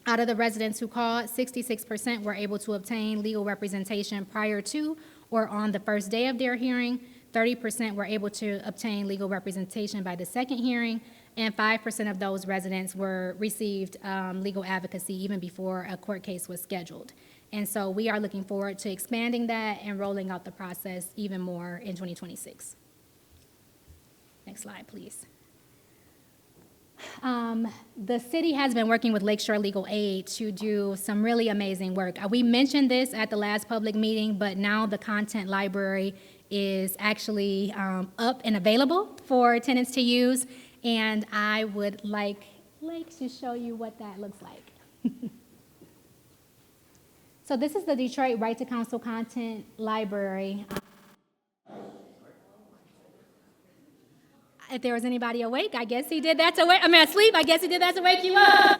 Out of the residents who called, 66% were able to obtain legal representation prior to or on the first day of their hearing. 30% were able to obtain legal representation by the second hearing, and 5% of those residents received legal advocacy even before a court case was scheduled. And so we are looking forward to expanding that and rolling out the process even more in 2026. Next slide, please. The city has been working with Lakeshore Legal Aid to do some really amazing work. We mentioned this at the last public meeting, but now the content library is actually up and available for tenants to use, and I would like to show you what that looks like. So this is the Detroit Right to Counsel Content Library. If there was anybody awake, I guess he did that to asleep, I guess he did that to wake you up.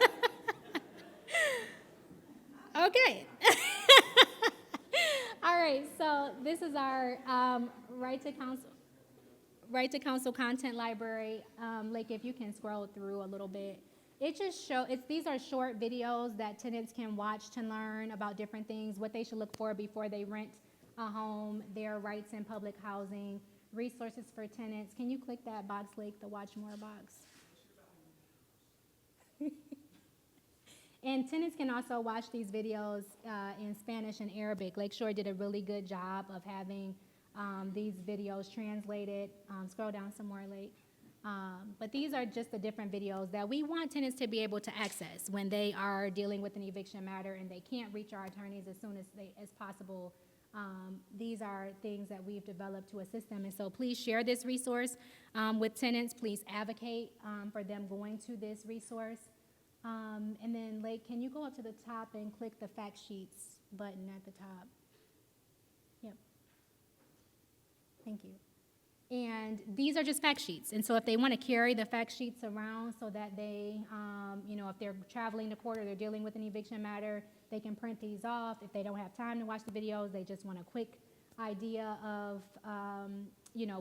Okay. All right, so this is our Right to Counsel Content Library. Like, if you can scroll through a little bit, it just these are short videos that tenants can watch to learn about different things, what they should look for before they rent a home, their rights in public housing, resources for tenants. Can you click that box, Lake, the watch more box? And tenants can also watch these videos in Spanish and Arabic. Lakeshore did a really good job of having these videos translated. Scroll down some more, Lake. But these are just the different videos that we want tenants to be able to access when they are dealing with an eviction matter and they can't reach our attorneys as soon as possible. These are things that we've developed to assist them. And so please share this resource with tenants. Please advocate for them going to this resource. And then, Lake, can you go up to the top and click the fact sheets button at the top? Yep. Thank you. And these are just fact sheets. And so if they want to carry the fact sheets around so that they, if they're traveling to court or they're dealing with an eviction matter, they can print these off. If they don't have time to watch the videos, they just want a quick idea of,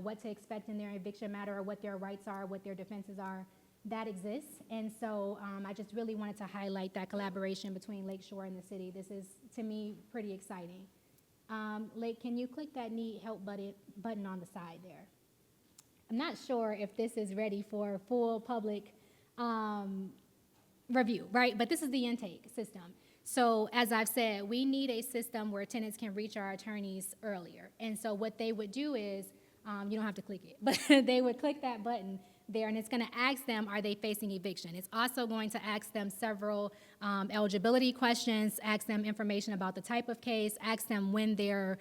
what to expect in their eviction matter or what their rights are, what their defenses are. That exists. And so I just really wanted to highlight that collaboration between Lakeshore and the city. This is, to me, pretty exciting. Lake, can you click that need help button on the side there? I'm not sure if this is ready for full public review, right? But this is the intake system. So as I've said, we need a system where tenants can reach our attorneys earlier. And so what they would do is, you don't have to click it, but they would click that button there, and it's going to ask them, are they facing eviction? It's also going to ask them several eligibility questions, ask them information about the type of case, ask them when their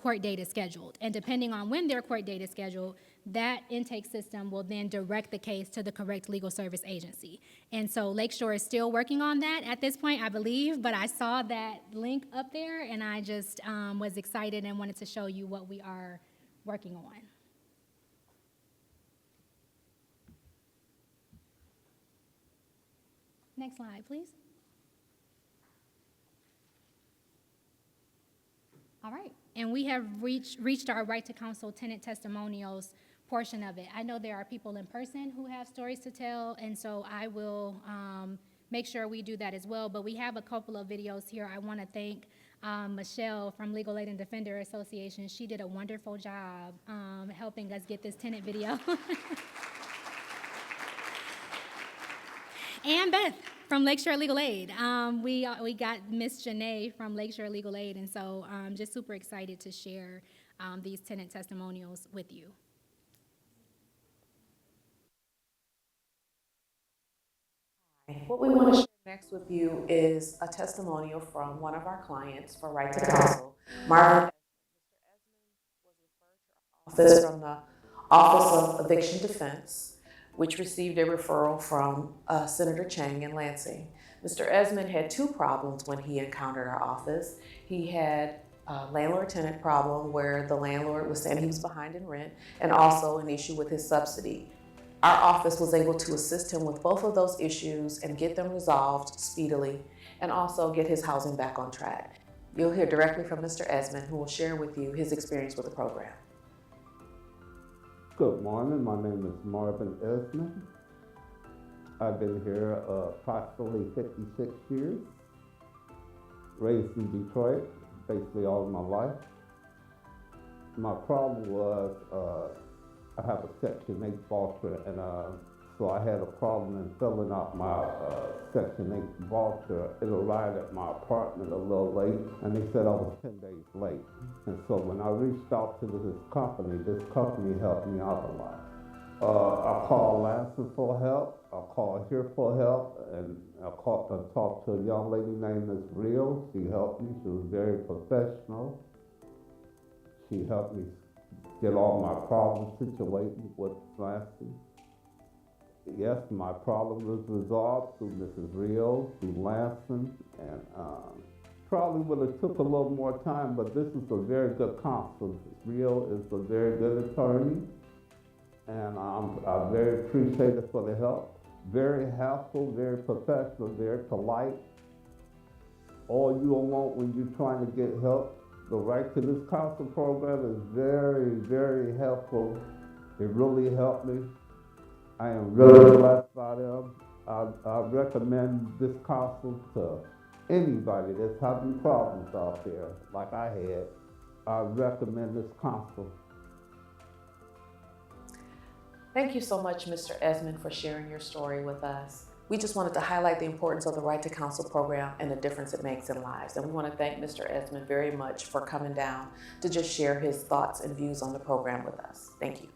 court date is scheduled. And depending on when their court date is scheduled, that intake system will then direct the case to the correct legal service agency. And so Lakeshore is still working on that at this point, I believe, but I saw that link up there, and I just was excited and wanted to show you what we are working on. Next slide, please. All right, and we have reached our right to counsel tenant testimonials portion of it. I know there are people in person who have stories to tell, and so I will make sure we do that as well. But we have a couple of videos here. I want to thank Michelle from Legal Aid and Defender Association. She did a wonderful job helping us get this tenant video. And Beth from Lakeshore Legal Aid. We got Miss Janae from Lakeshore Legal Aid, and so I'm just super excited to share these tenant testimonials with you. What we want to share next with you is a testimonial from one of our clients for Right to Counsel, Marvin. Mr. Esmond was referred to our office from the Office of Eviction Defense, which received a referral from Senator Chang in Lansing. Mr. Esmond had two problems when he encountered our office. He had a landlord-tenant problem where the landlord was saying he was behind in rent, and also an issue with his subsidy. Our office was able to assist him with both of those issues and get them resolved speedily, and also get his housing back on track. You'll hear directly from Mr. Esmond, who will share with you his experience with the program. Good morning, my name is Marvin Esmond. I've been here approximately 56 years, raised in Detroit, basically all of my life. My problem was I have a Section 8 voucher, and so I had a problem in filling out my Section 8 voucher. It arrived at my apartment a little late, and they said I was 10 days late. And so when I reached out to this company helped me out a lot. I called Lansing for help, I called here for help, and I talked to a young lady named Ms. Real. She helped me. She was very professional. She helped me get all my problems situated with Lansing. Yes, my problem was resolved through Mrs. Rio, through Lansing, and probably would have took a little more time, but this is a very good counsel. Rio is a very good attorney, and I'm very appreciative for the help. Very helpful, very professional, very polite. All you want when you're trying to get help. The Right to this Counsel program is very, very helpful. It really helped me. I am really blessed by them. I recommend this counsel to anybody that's having problems out there, like I had. I recommend this council. Thank you so much, Mr. Esmond, for sharing your story with us. We just wanted to highlight the importance of the Right to Counsel program and the difference it makes in lives. And we want to thank Mr. Esmond very much for coming down to just share his thoughts and views on the program with us. Thank you.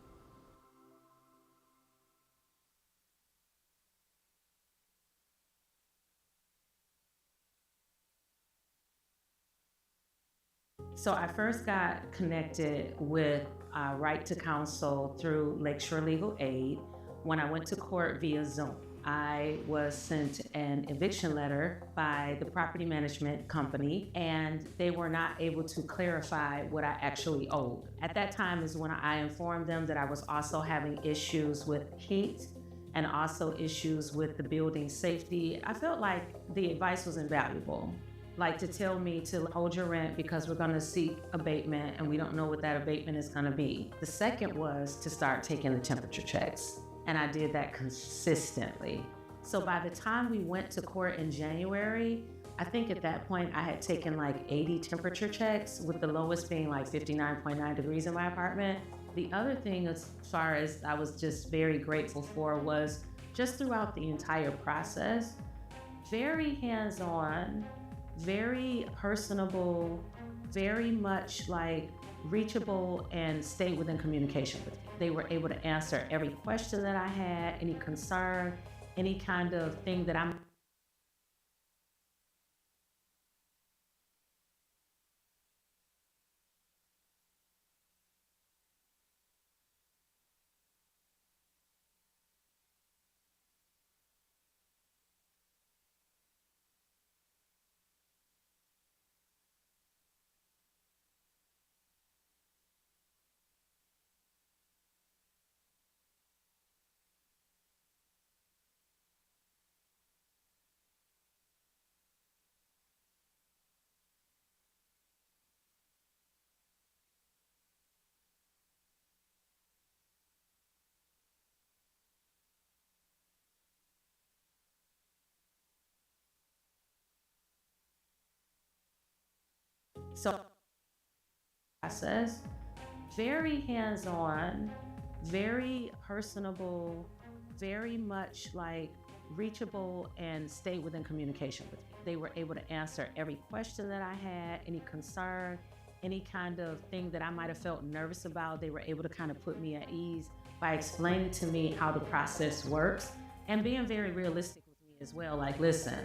So I first got connected with Right to Counsel through Lakeshore Legal Aid when I went to court via Zoom. I was sent an eviction letter by the property management company, and they were not able to clarify what I actually owed. At that time is when I informed them that I was also having issues with heat and also issues with the building safety. I felt like the advice was invaluable. Like to tell me to hold your rent because we're gonna seek abatement and we don't know what that abatement is gonna be. The second was to start taking the temperature checks. And I did that consistently. So by the time we went to court in January, I think at that point I had taken like 80 temperature checks, with the lowest being like 59.9 degrees in my apartment. The other thing, as far as I was just very grateful for, was just throughout the entire process, very hands-on, very personable, very much like reachable and stay within communication with me. They were able to answer every question that I had, any concern, any kind of thing that I'm so process, very hands-on, very personable, very much like reachable and stay within communication with me. They were able to answer every question that I had, any concern, any kind of thing that I might have felt nervous about. They were able to kind of put me at ease by explaining to me how the process works and being very realistic with me as well. Like, listen,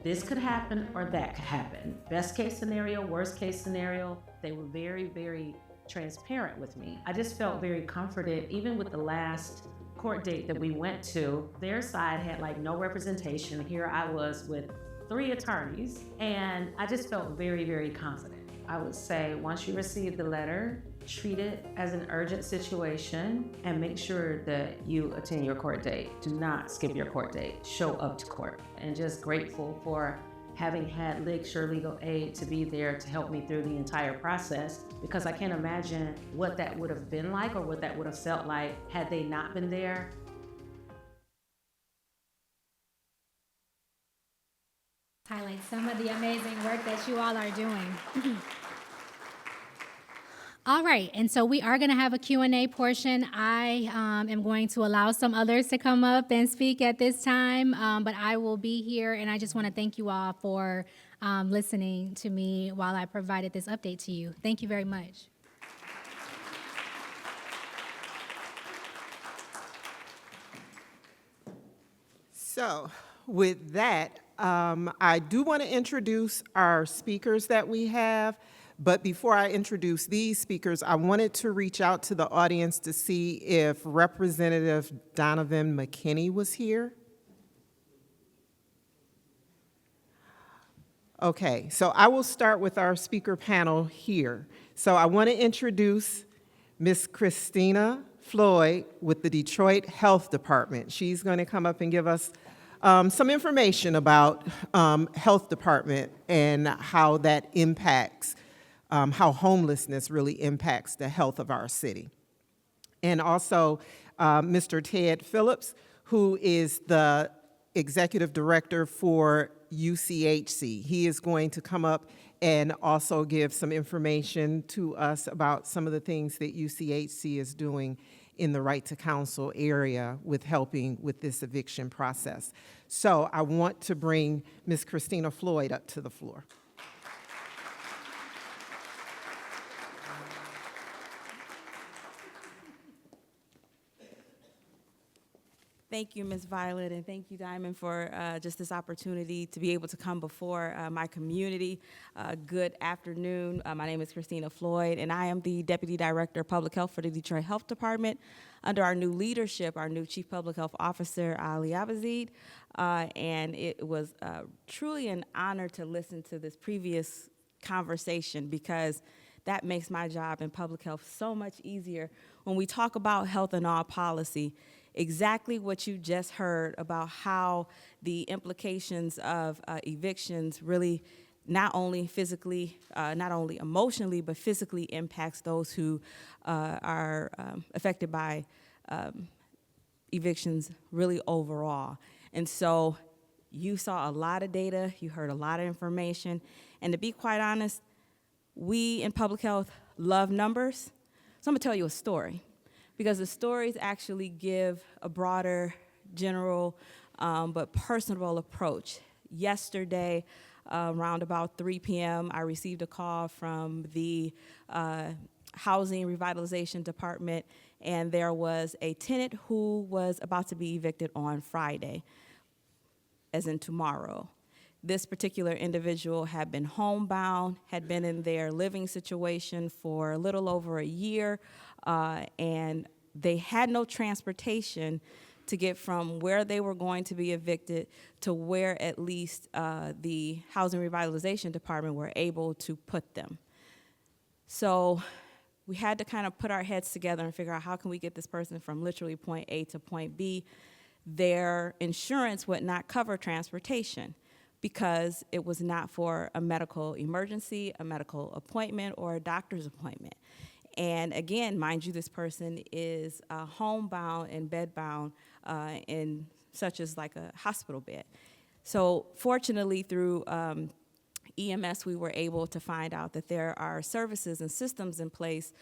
this could happen or that could happen. Best case scenario, worst case scenario. They were very, very transparent with me. I just felt very comforted. Even with the last court date that we went to, their side had like no representation. Here I was with 3 attorneys, and I just felt very, very confident. I would say once you receive the letter, treat it as an urgent situation and make sure that you attend your court date. Do not skip your court date. Show up to court. And just grateful for having had Lakeshore Legal Aid to be there to help me through the entire process, because I can't imagine what that would have been like or what that would have felt like had they not been there. Highlight some of the amazing work that you all are doing. All right, and so we are going to have a Q&A portion. I am going to allow some others to come up and speak at this time, but I will be here, and I just want to thank you all for listening to me while I provided this update to you. Thank you very much. So with that, I do want to introduce our speakers that we have. But before I introduce these speakers, I wanted to reach out to the audience to see if Representative Donovan McKinney was here. Okay, so I will start with our speaker panel here. So I want to introduce Ms. Christina Floyd with the Detroit Health Department. She's going to come up and give us some information about health department and how that impacts how homelessness really impacts the health of our city. And also Mr. Ted Phillips, who is the Executive Director for UCHC. He is going to come up and also give some information to us about some of the things that UCHC is doing in the right to counsel area with helping with this eviction process. So I want to bring Ms. Christina Floyd up to the floor. Thank you, Ms. Violet, and thank you, Diamond, for just this opportunity to be able to come before my community. Good afternoon. My name is Christina Floyd, and I am the Deputy Director of Public Health for the Detroit Health Department under our new leadership, our new Chief Public Health Officer, Ali Abazid. And it was truly an honor to listen to this previous conversation because that makes my job in public health so much easier. When we talk about health and all policy, exactly what you just heard about how the implications of evictions really not only physically, not only emotionally, but physically impacts those who are affected by evictions really overall. And so you saw a lot of data, you heard a lot of information, and to be quite honest, we in public health love numbers. So I'm gonna tell you a story, because the stories actually give a broader, general, but personable approach. Yesterday, around about 3 p.m., I received a call from the Housing Revitalization Department, and there was a tenant who was about to be evicted on Friday, as in tomorrow. This particular individual had been homebound, had been in their living situation for a little over a year, and they had no transportation to get from where they were going to be evicted to where at least the Housing Revitalization Department were able to put them. So we had to kind of put our heads together and figure out how can we get this person from literally point A to point B. Their insurance would not cover transportation because it was not for a medical emergency, a medical appointment, or a doctor's appointment. And again, mind you, this person is homebound and bedbound in such as like a hospital bed. So fortunately, through EMS, we were able to find out that there are services and systems in place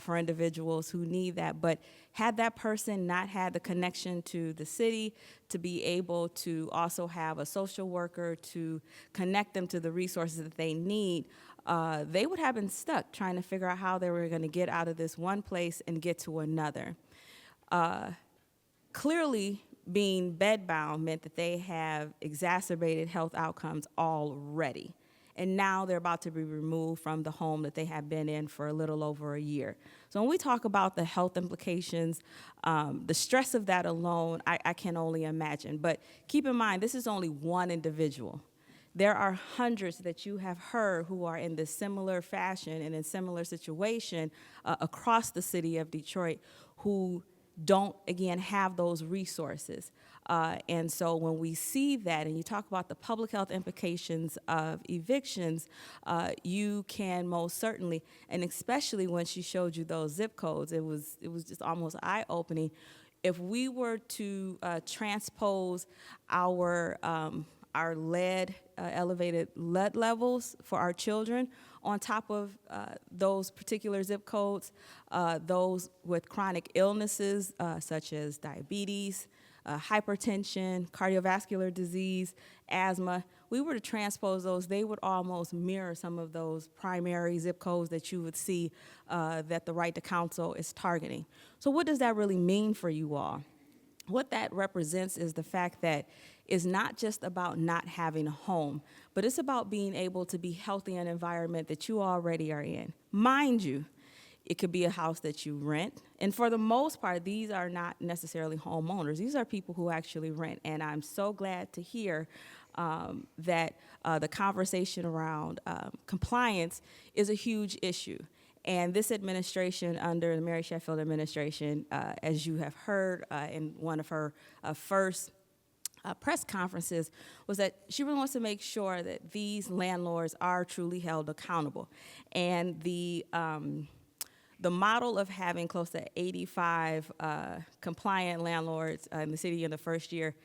for individuals who need that. But had that person not had the connection to the city to be able to also have a social worker to connect them to the resources that they need, they would have been stuck trying to figure out how they were going to get out of this one place and get to another. Clearly, being bedbound meant that they have exacerbated health outcomes already. And now they're about to be removed from the home that they have been in for a little over a year. So when we talk about the health implications, the stress of that alone, I can only imagine. But keep in mind, this is only one individual. There are hundreds that you have heard who are in this similar fashion and in similar situation across the city of Detroit who don't, again, have those resources. And so when we see that, and you talk about the public health implications of evictions, you can most certainly, and especially when she showed you those zip codes, it was just almost eye-opening. If we were to transpose our elevated lead levels for our children on top of those particular zip codes, those with chronic illnesses such as diabetes, hypertension, cardiovascular disease, asthma, we were to transpose those, they would almost mirror some of those primary zip codes that you would see that the Right to Counsel is targeting. So what does that really mean for you all? What that represents is the fact that it's not just about not having a home, but it's about being able to be healthy in an environment that you already are in. Mind you, it could be a house that you rent. And for the most part, these are not necessarily homeowners. These are people who actually rent. And I'm so glad to hear that the conversation around compliance is a huge issue. And this administration, under the Mary Sheffield administration, as you have heard in one of her first press conferences, was that she really wants to make sure that these landlords are truly held accountable. And the model of having close to 85 compliant landlords in the city in the first year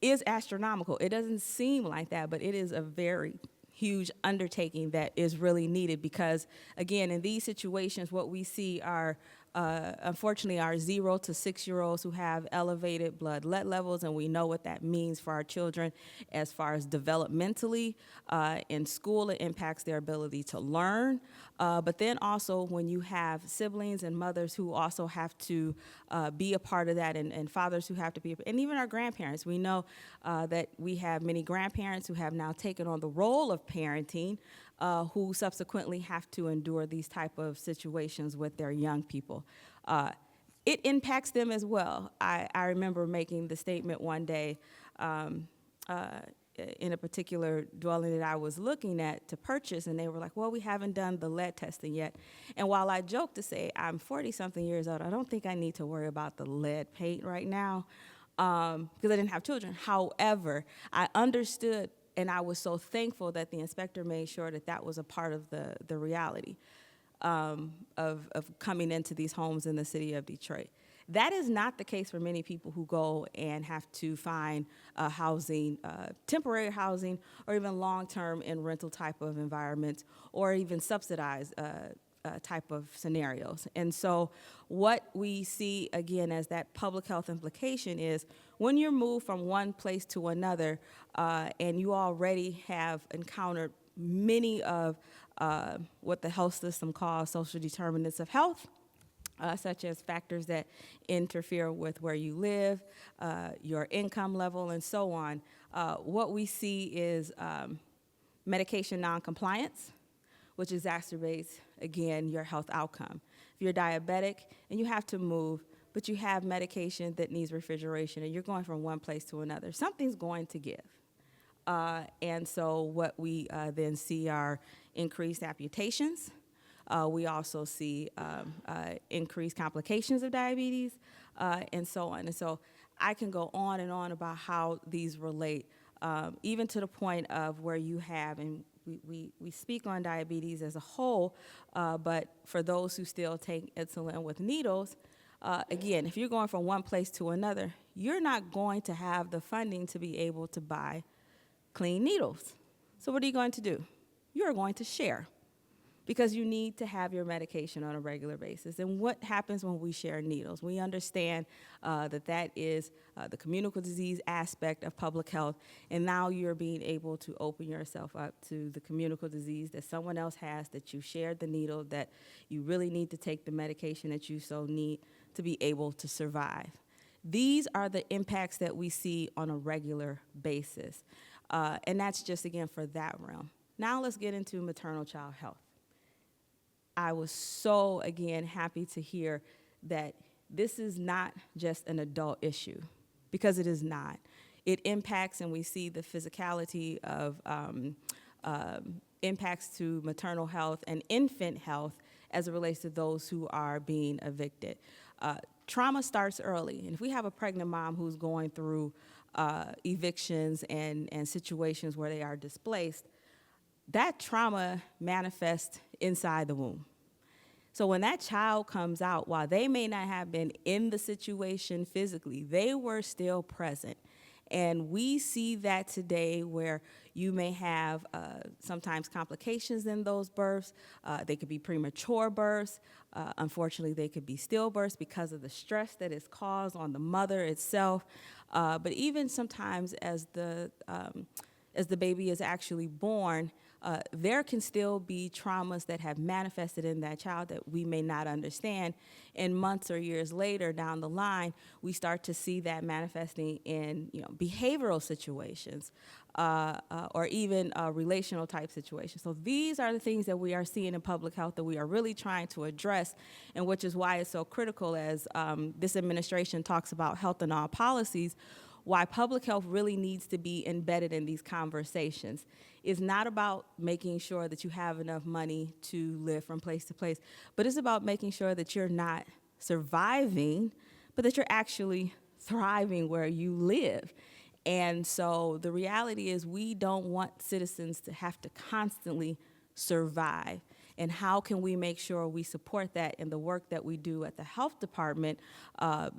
is astronomical. It doesn't seem like that, but it is a very huge undertaking that is really needed because, again, in these situations, what we see are, unfortunately, our 0 to 6-year-olds who have elevated blood lead levels, and we know what that means for our children as far as developmentally. In school, it impacts their ability to learn, but then also when you have siblings and mothers who also have to be a part of that, and fathers who have to be, and even our grandparents. We know that we have many grandparents who have now taken on the role of parenting, who subsequently have to endure these type of situations with their young people. It impacts them as well. I remember making the statement one day in a particular dwelling that I was looking at to purchase, and they were like, well, we haven't done the lead testing yet. And while I joke to say I'm 40-something years old, I don't think I need to worry about the lead paint right now because I didn't have children. However, I understood, and I was so thankful that the inspector made sure that that was a part of the reality of coming into these homes in the city of Detroit. That is not the case for many people who go and have to find housing, temporary housing, or even long-term in rental type of environments, or even subsidized type of scenarios. And so what we see, again, as that public health implication is when you're moved from one place to another, and you already have encountered many of what the health system calls social determinants of health, such as factors that interfere with where you live, your income level, and so on. What we see is medication noncompliance, which exacerbates, again, your health outcome. If you're diabetic and you have to move, but you have medication that needs refrigeration and you're going from one place to another, something's going to give. And so what we then see are increased amputations. We also see increased complications of diabetes, and so on. And so I can go on and on about how these relate, even to the point of where you have, and we speak on diabetes as a whole, but for those who still take insulin with needles, again, if you're going from one place to another, you're not going to have the funding to be able to buy clean needles. So what are you going to do? You're going to share, because you need to have your medication on a regular basis. And what happens when we share needles? We understand that is the communicable disease aspect of public health, and now you're being able to open yourself up to the communicable disease that someone else has, that you shared the needle, that you really need to take the medication that you so need to be able to survive. These are the impacts that we see on a regular basis. And that's just, again, for that realm. Now let's get into maternal child health. I was so, again, happy to hear that this is not just an adult issue, because it is not. It impacts, and we see the physicality of impacts to maternal health and infant health as it relates to those who are being evicted. Trauma starts early, and if we have a pregnant mom who's going through evictions and situations where they are displaced, that trauma manifests inside the womb. So when that child comes out, while they may not have been in the situation physically, they were still present. And we see that today, where you may have sometimes complications in those births. They could be premature births. Unfortunately, they could be stillbirths because of the stress that is caused on the mother itself. But even sometimes as the baby is actually born, there can still be traumas that have manifested in that child that we may not understand. And months or years later down the line, we start to see that manifesting in behavioral situations or even relational type situations. So these are the things that we are seeing in public health that we are really trying to address, and which is why it's so critical as this administration talks about health and all policies, why public health really needs to be embedded in these conversations. It's not about making sure that you have enough money to live from place to place, but it's about making sure that you're not surviving, but that you're actually thriving where you live. And so the reality is we don't want citizens to have to constantly survive. And how can we make sure we support that in the work that we do at the health department?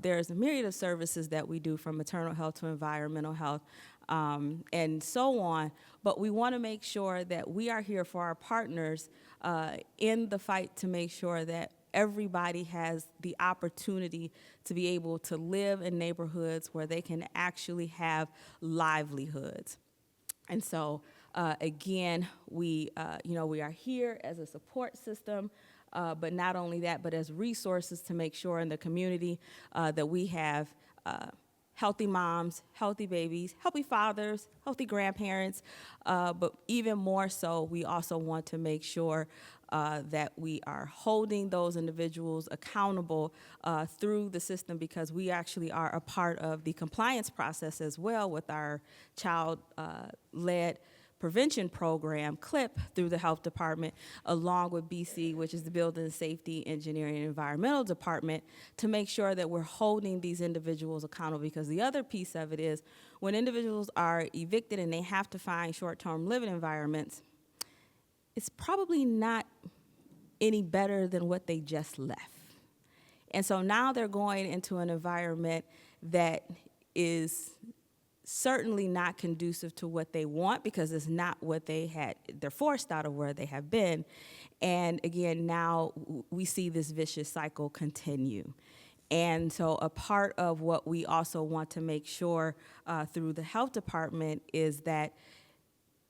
There's a myriad of services that we do, from maternal health to environmental health, and so on. But we want to make sure that we are here for our partners in the fight to make sure that everybody has the opportunity to be able to live in neighborhoods where they can actually have livelihoods. And so, again, we are here as a support system, but not only that, but as resources to make sure in the community that we have healthy moms, healthy babies, healthy fathers, healthy grandparents, but even more so, we also want to make sure that we are holding those individuals accountable through the system, because we actually are a part of the compliance process as well with our child-led prevention program, CLIP, through the health department, along with BC, which is the Building Safety, Engineering, and Environmental Department, to make sure that we're holding these individuals accountable. Because the other piece of it is, when individuals are evicted and they have to find short-term living environments, it's probably not any better than what they just left. And so now they're going into an environment that is certainly not conducive to what they want, because it's not what they had. They're forced out of where they have been. And again, now we see this vicious cycle continue. And so a part of what we also want to make sure through the health department is that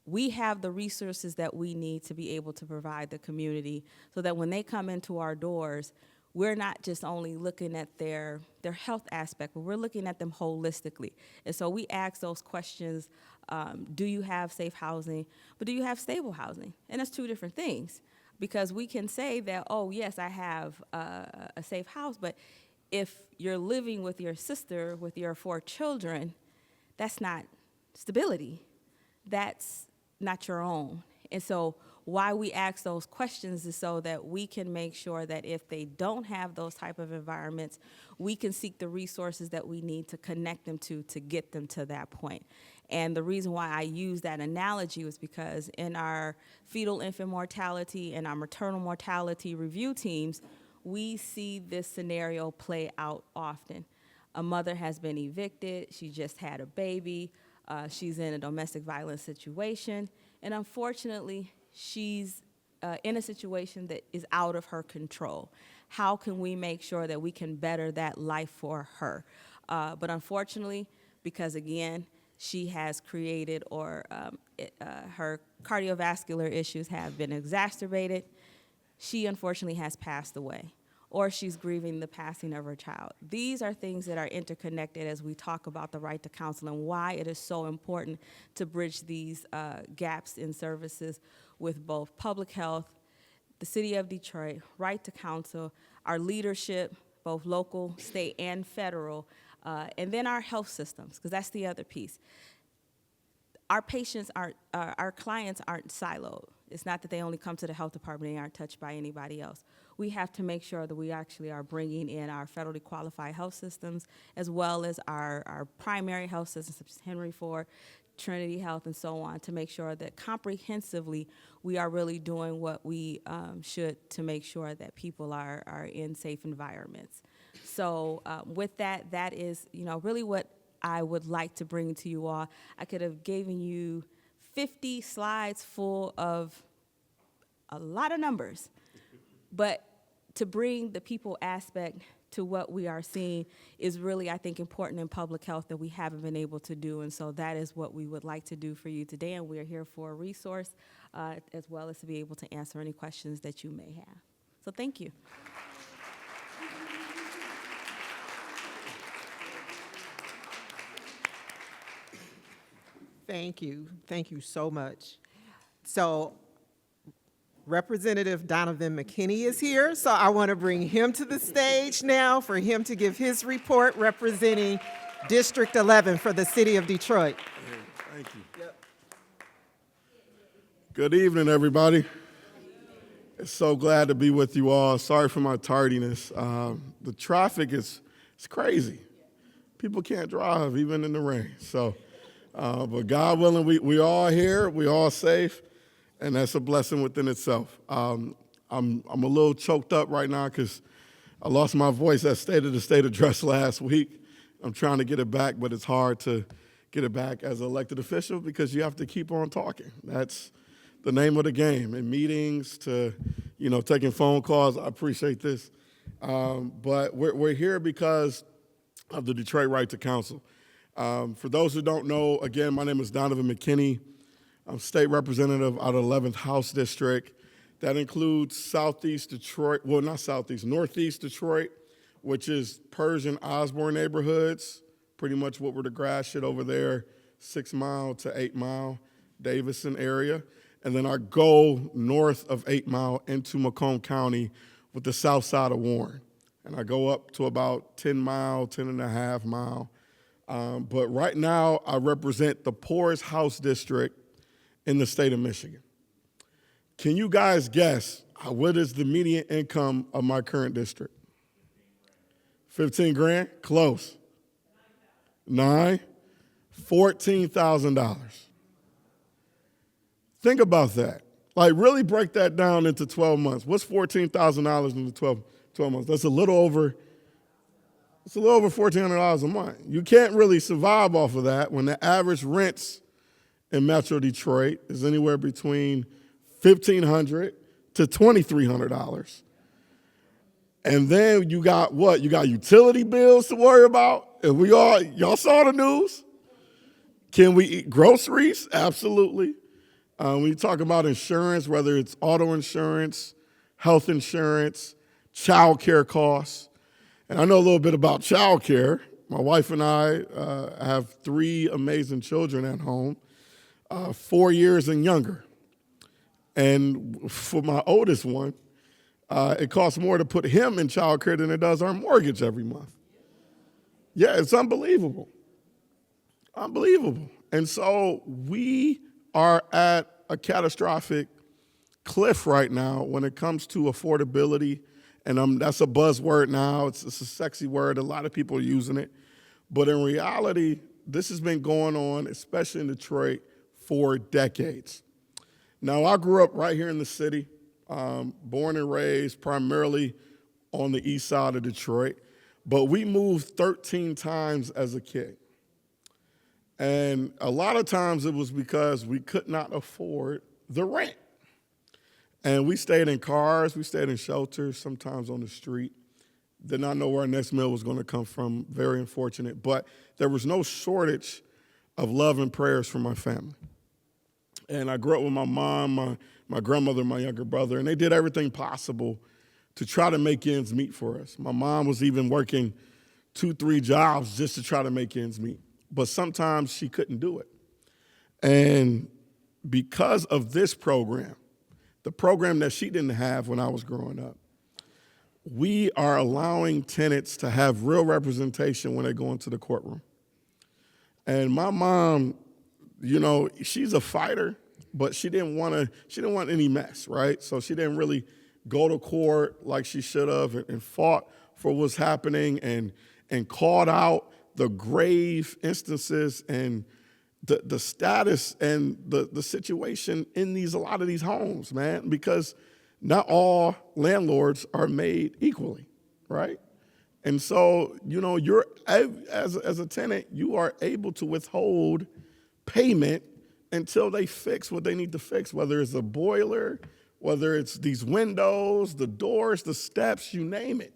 we have the resources that we need to be able to provide the community, so that when they come into our doors, we're not just only looking at their health aspect, but we're looking at them holistically. And so we ask those questions, do you have safe housing, but do you have stable housing? And that's two different things, because we can say that, oh, yes, I have a safe house, but if you're living with your sister, with your 4 children, that's not stability. That's not your own. And so why we ask those questions is so that we can make sure that if they don't have those type of environments, we can seek the resources that we need to connect them to get them to that point. And the reason why I use that analogy was because in our fetal infant mortality and our maternal mortality review teams, we see this scenario play out often. A mother has been evicted, she just had a baby, she's in a domestic violence situation, and unfortunately, she's in a situation that is out of her control. How can we make sure that we can better that life for her? But unfortunately, because again, she has created, or her cardiovascular issues have been exacerbated, she unfortunately has passed away, or she's grieving the passing of her child. These are things that are interconnected as we talk about the right to counsel and why it is so important to bridge these gaps in services with both public health, the City of Detroit, right to counsel, our leadership, both local, state, and federal, and then our health systems, because that's the other piece. Our patients aren't, our clients aren't siloed. It's not that they only come to the health department and they aren't touched by anybody else. We have to make sure that we actually are bringing in our federally qualified health systems, as well as our primary health systems, such as Henry Ford, Trinity Health, and so on, to make sure that comprehensively we are really doing what we should to make sure that people are in safe environments. So with that, that is really what I would like to bring to you all. I could have given you 50 slides full of a lot of numbers, but to bring the people aspect to what we are seeing is really, I think, important in public health that we haven't been able to do. And so that is what we would like to do for you today. And we are here for a resource, as well as to be able to answer any questions that you may have. So thank you. Thank you. Thank you so much. So Representative Donovan McKinney is here, so I want to bring him to the stage now for him to give his report representing District 11 for the City of Detroit. Thank you. Good evening, everybody. It's so glad to be with you all. Sorry for my tardiness. The traffic is crazy. People can't drive even in the rain. So, but God willing, we all here, we all safe, and that's a blessing within itself. I'm a little choked up right now because I lost my voice at State of the State address last week. I'm trying to get it back, but it's hard to get it back as an elected official because you have to keep on talking. That's the name of the game. In meetings to, taking phone calls, I appreciate this. But we're here because of the Detroit Right to Counsel. For those who don't know, again, my name is Donovan McKinney. I'm state representative out of 11th House District. That includes Southeast Detroit, well, not Southeast, Northeast Detroit, which is Persian Osborne neighborhoods, pretty much what we're the grass shit over there, 6 Mile to 8 Mile, Davison area. And then I go north of 8 Mile into Macomb County with the south side of Warren. And I go up to about 10 Mile, 10 and a half mile. But right now, I represent the poorest house district in the state of Michigan. Can you guys guess what is the median income of my current district? 15 grand? Close. 9? $14,000. Think about that. Like, really break that down into 12 months. What's $14,000 into 12 months? That's a little over $1,400 a month. You can't really survive off of that when the average rents in Metro Detroit is anywhere between $1,500 to $2,300. And then you got what? You got utility bills to worry about. And y'all saw the news. Can we eat groceries? Absolutely. When you talk about insurance, whether it's auto insurance, health insurance, child care costs, and I know a little bit about child care. My wife and I have 3 amazing children at home, 4 years and younger. And for my oldest one, it costs more to put him in child care than it does our mortgage every month. Yeah, it's unbelievable. Unbelievable. And so we are at a catastrophic cliff right now when it comes to affordability. And that's a buzzword now. It's a sexy word. A lot of people are using it. But in reality, this has been going on, especially in Detroit, for decades. Now, I grew up right here in the city, born and raised primarily on the east side of Detroit. But we moved 13 times as a kid. And a lot of times it was because we could not afford the rent. And we stayed in cars, we stayed in shelters, sometimes on the street. Did not know where our next meal was going to come from. Very unfortunate. But there was no shortage of love and prayers from my family. And I grew up with my mom, my grandmother, my younger brother, and they did everything possible to try to make ends meet for us. My mom was even working 2-3 jobs just to try to make ends meet. But sometimes she couldn't do it. And because of this program, the program that she didn't have when I was growing up, we are allowing tenants to have real representation when they go into the courtroom. And my mom, she's a fighter, but she didn't want any mess, right? So she didn't really go to court like she should have and fought for what's happening and called out the grave instances and the status and the situation in a lot of these homes, man, because not all landlords are made equally, right? And so, you're as a tenant, you are able to withhold payment until they fix what they need to fix, whether it's a boiler, whether it's these windows, the doors, the steps, you name it.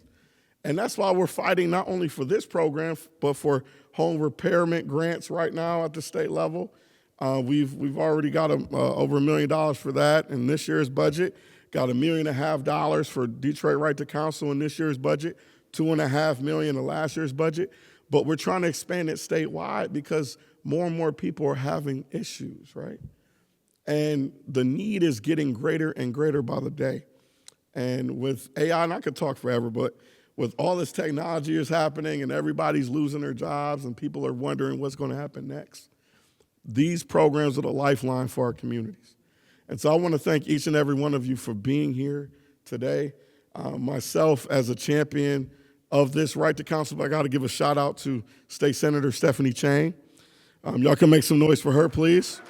And that's why we're fighting not only for this program, but for home repairment grants right now at the state level. We've already got over $1 million for that in this year's budget. Got $1.5 million for Detroit Right to Counsel in this year's budget, $2.5 million in last year's budget. But we're trying to expand it statewide because more and more people are having issues, right? And the need is getting greater and greater by the day. And with AI, and I could talk forever, but with all this technology is happening and everybody's losing their jobs and people are wondering what's going to happen next, these programs are the lifeline for our communities. And so I want to thank each and every one of you for being here today. Myself as a champion of this right to counsel, I got to give a shout out to State Senator Stephanie Chang. Y'all can make some noise for her, please.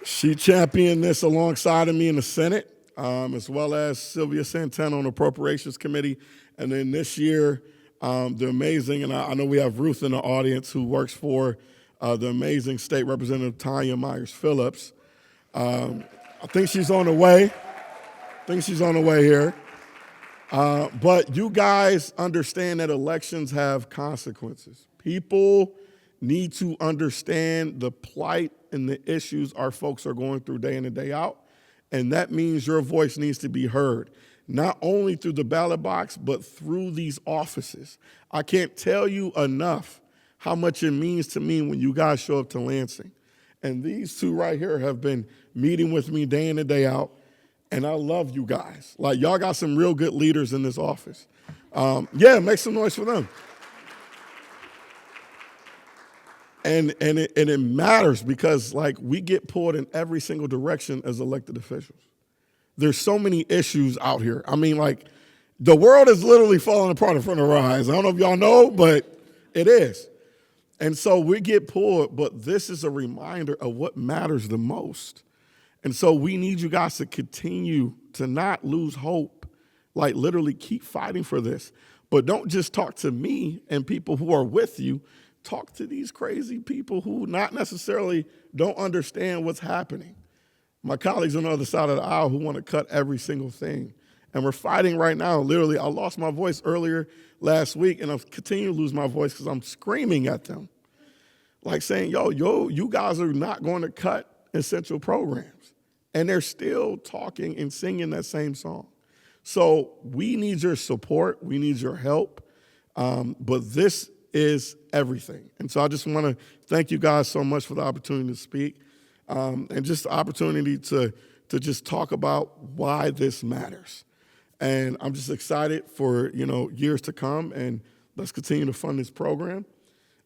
She championed this alongside of me in the Senate, as well as Sylvia Santana on the Appropriations Committee. And then this year, the amazing, and I know we have Ruth in the audience who works for the amazing State Representative Tanya Myers-Phillips. I think she's on the way. Here. But you guys understand that elections have consequences. People need to understand the plight and the issues our folks are going through day in and day out. And that means your voice needs to be heard, not only through the ballot box, but through these offices. I can't tell you enough how much it means to me when you guys show up to Lansing. And these two right here have been meeting with me day in and day out. And I love you guys. Like, y'all got some real good leaders in this office. Yeah, make some noise for them. And it matters because, like, we get pulled in every single direction as elected officials. There's so many issues out here. I mean, like, the world is literally falling apart in front of our eyes. I don't know if y'all know, but it is. And so we get pulled, but this is a reminder of what matters the most. And so we need you guys to continue to not lose hope, like literally keep fighting for this. But don't just talk to me and people who are with you. Talk to these crazy people who not necessarily don't understand what's happening. My colleagues on the other side of the aisle who want to cut every single thing. And we're fighting right now. Literally, I lost my voice earlier last week, and I've continued to lose my voice because I'm screaming at them. Like saying, yo, you guys are not going to cut essential programs. And they're still talking and singing that same song. So we need your support. We need your help. But this is everything. And so I just want to thank you guys so much for the opportunity to speak and just the opportunity to just talk about why this matters. And I'm just excited for, years to come. And let's continue to fund this program.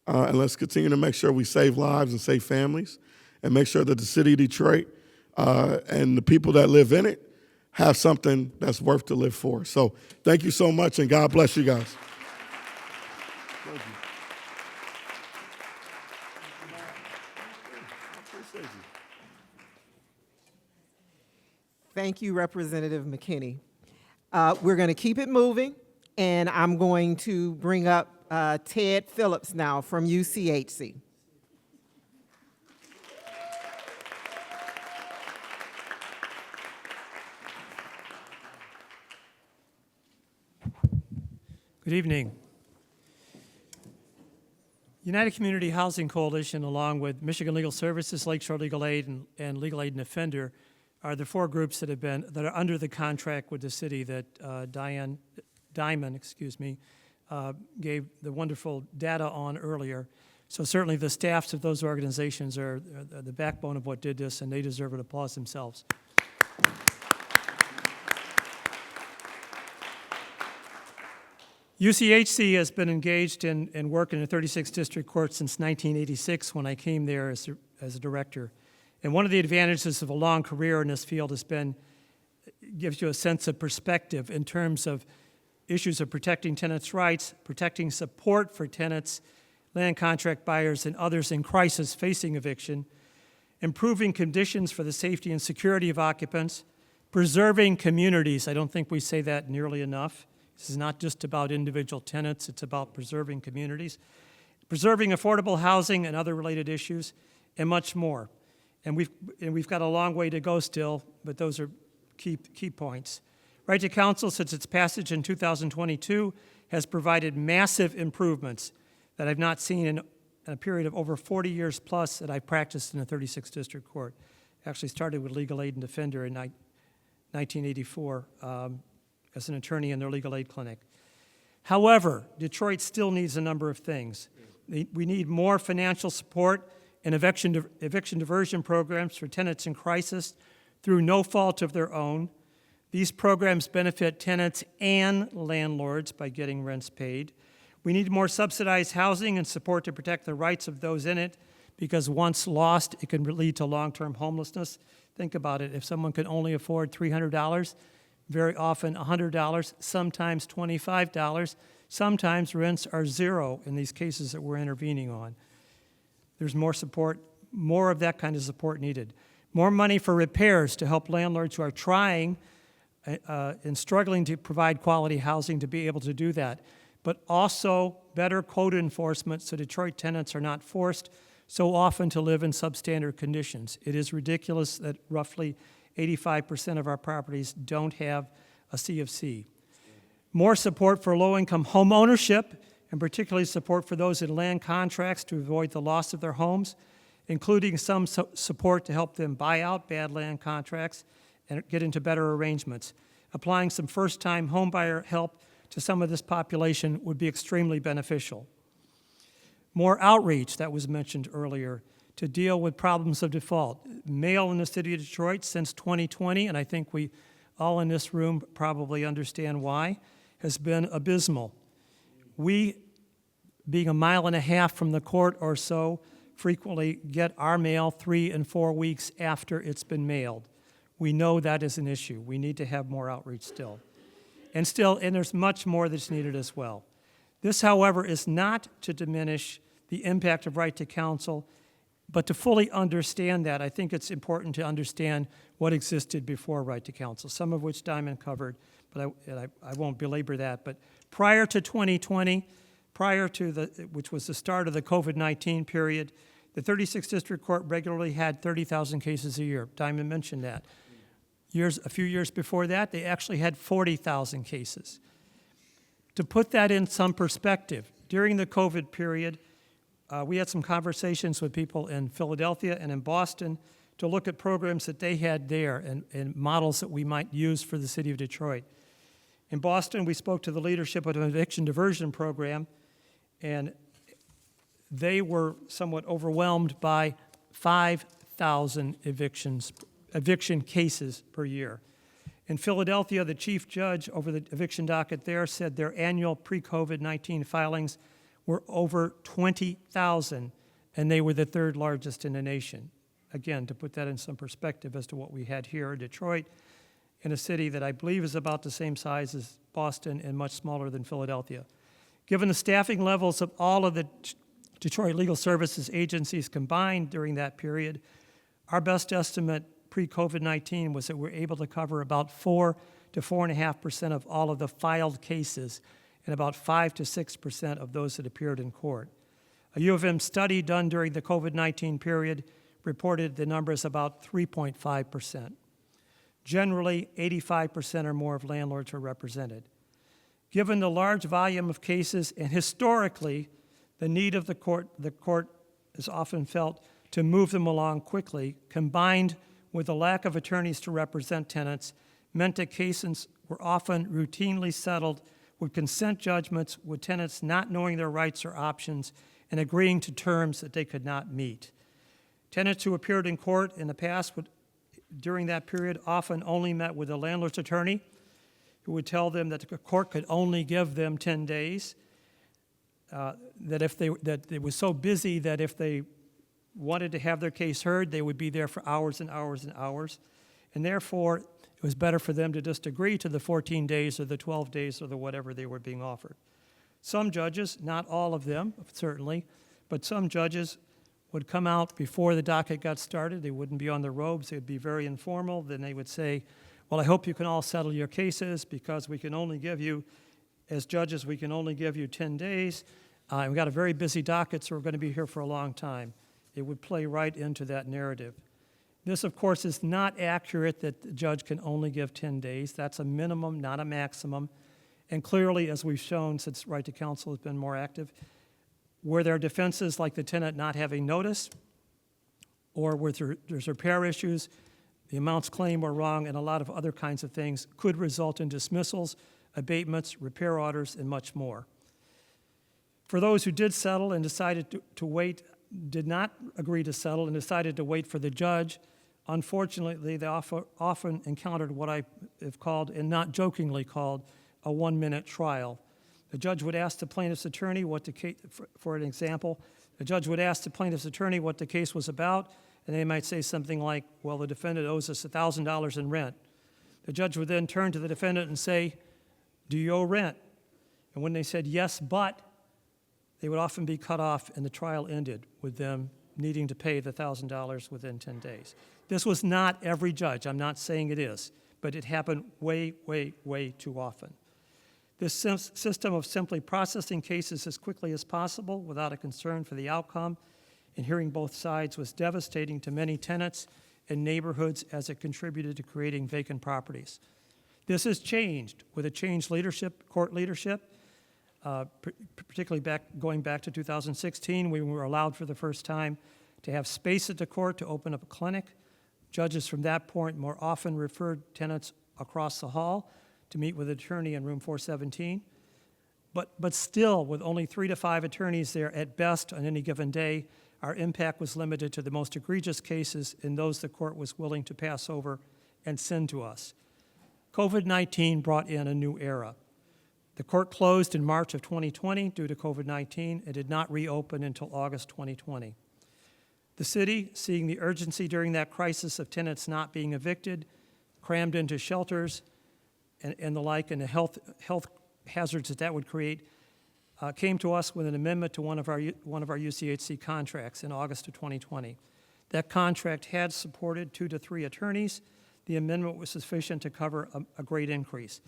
And let's continue to make sure we save lives and save families and make sure that the city of Detroit and the people that live in it have something that's worth to live for. So thank you so much, and God bless you guys. Thank you, Representative McKinney. We're going to keep it moving, and I'm going to bring up Ted Phillips now from UCHC. Good evening. United Community Housing Coalition, along with Michigan Legal Services, Lakeshore Legal Aid, and Legal Aid and Offender, are the four groups that are under the contract with the city that Diamond gave the wonderful data on earlier. So certainly the staffs of those organizations are the backbone of what did this, and they deserve an applause themselves. UCHC has been engaged in work in the 36th District Court since 1986 when I came there as a director. And one of the advantages of a long career in this field gives you a sense of perspective in terms of issues of protecting tenants' rights, protecting support for tenants, land contract buyers, and others in crisis facing eviction, improving conditions for the safety and security of occupants, preserving communities. I don't think we say that nearly enough. This is not just about individual tenants, it's about preserving communities, preserving affordable housing and other related issues, and much more. And we've got a long way to go still, but those are key points. Right to Counsel, since its passage in 2022, has provided massive improvements that I've not seen in a period of over 40 years plus that I've practiced in the 36th District Court. Actually started with Legal Aid and Defender in 1984. As an attorney in their legal aid clinic. However, Detroit still needs a number of things. We need more financial support and eviction diversion programs for tenants in crisis through no fault of their own. These programs benefit tenants and landlords by getting rents paid. We need more subsidized housing and support to protect the rights of those in it, because once lost, it can lead to long-term homelessness. Think about it. If someone can only afford $300, very often $100, sometimes $25. Sometimes rents are zero in these cases that we're intervening on. There's more support, more of that kind of support needed. More money for repairs to help landlords who are trying and struggling to provide quality housing to be able to do that. But also better code enforcement so Detroit tenants are not forced so often to live in substandard conditions. It is ridiculous that roughly 85% of our properties don't have a CFC. More support for low-income home ownership, and particularly support for those in land contracts to avoid the loss of their homes, including some support to help them buy out bad land contracts and get into better arrangements. Applying some first-time homebuyer help to some of this population would be extremely beneficial. More outreach, that was mentioned earlier, to deal with problems of default. Mail in the city of Detroit since 2020, and I think we all in this room probably understand why, has been abysmal. We, being 1.5 miles from the court or so, frequently get our mail 3 and 4 weeks after it's been mailed. We know that is an issue. We need to have more outreach still. And there's much more that's needed as well. This, however, is not to diminish the impact of right to counsel, but to fully understand that, I think it's important to understand what existed before right to counsel, some of which Diamond covered, but I won't belabor that. But prior to 2020, which was the start of the COVID-19 period, the 36th District Court regularly had 30,000 cases a year. Diamond mentioned that. A few years before that, they actually had 40,000 cases. To put that in some perspective, during the COVID period, we had some conversations with people in Philadelphia and in Boston to look at programs that they had there and models that we might use for the city of Detroit. In Boston, we spoke to the leadership of an eviction diversion program, and they were somewhat overwhelmed by 5,000 eviction cases per year. In Philadelphia, the chief judge over the eviction docket there said their annual pre-COVID-19 filings were over 20,000, and they were the third largest in the nation. Again, to put that in some perspective as to what we had here in Detroit, in a city that I believe is about the same size as Boston and much smaller than Philadelphia. Given the staffing levels of all of the Detroit Legal Services agencies combined during that period, our best estimate pre-COVID-19 was that we're able to cover about 4 to 4.5% of all of the filed cases and about 5 to 6% of those that appeared in court. A U of M study done during the COVID-19 period reported the number is about 3.5%. Generally, 85% or more of landlords are represented. Given the large volume of cases and historically the need of the court is often felt to move them along quickly, combined with the lack of attorneys to represent tenants, meant that cases were often routinely settled with consent judgments, with tenants not knowing their rights or options and agreeing to terms that they could not meet. Tenants who appeared in court in the past during that period often only met with a landlord's attorney who would tell them that the court could only give them 10 days, that it was so busy that if they wanted to have their case heard, they would be there for hours and hours and hours, and therefore it was better for them to just agree to the 14 days or the 12 days or the whatever they were being offered. Some judges, not all of them, certainly, but some judges would come out before the docket got started. They wouldn't be on their robes. They would be very informal. Then they would say, well, I hope you can all settle your cases because we can only give you, as judges, we can only give you 10 days. We've got a very busy docket, so we're going to be here for a long time. It would play right into that narrative. This, of course, is not accurate that the judge can only give 10 days. That's a minimum, not a maximum. And clearly, as we've shown since right to counsel has been more active, where there are defenses like the tenant not having notice, or where there's repair issues, the amounts claimed were wrong, and a lot of other kinds of things could result in dismissals, abatements, repair orders, and much more. For those who did settle and decided to wait, did not agree to settle and decided to wait for the judge, unfortunately, they often encountered what I have called, and not jokingly called, a one-minute trial. The judge would ask the plaintiff's attorney what the case, for an example, the judge would ask the plaintiff's attorney what the case was about, and they might say something like, well, the defendant owes us $1,000 in rent. The judge would then turn to the defendant and say, do you owe rent? And when they said yes, but, they would often be cut off and the trial ended with them needing to pay the $1,000 within 10 days. This was not every judge. I'm not saying it is, but it happened way, way, way too often. This system of simply processing cases as quickly as possible without a concern for the outcome and hearing both sides was devastating to many tenants and neighborhoods as it contributed to creating vacant properties. This has changed with a changed leadership, court leadership, particularly going back to 2016, when we were allowed for the first time to have space at the court to open up a clinic. Judges from that point more often referred tenants across the hall to meet with an attorney in room 417. But still, with only 3 to 5 attorneys there at best on any given day, our impact was limited to the most egregious cases and those the court was willing to pass over and send to us. COVID-19 brought in a new era. The court closed in March of 2020 due to COVID-19 and did not reopen until August 2020. The city, seeing the urgency during that crisis of tenants not being evicted, crammed into shelters and the like, and the health hazards that would create, came to us with an amendment to one of our UCHC contracts in August of 2020. That contract had supported 2 to 3 attorneys. The amendment was sufficient to cover a great increase.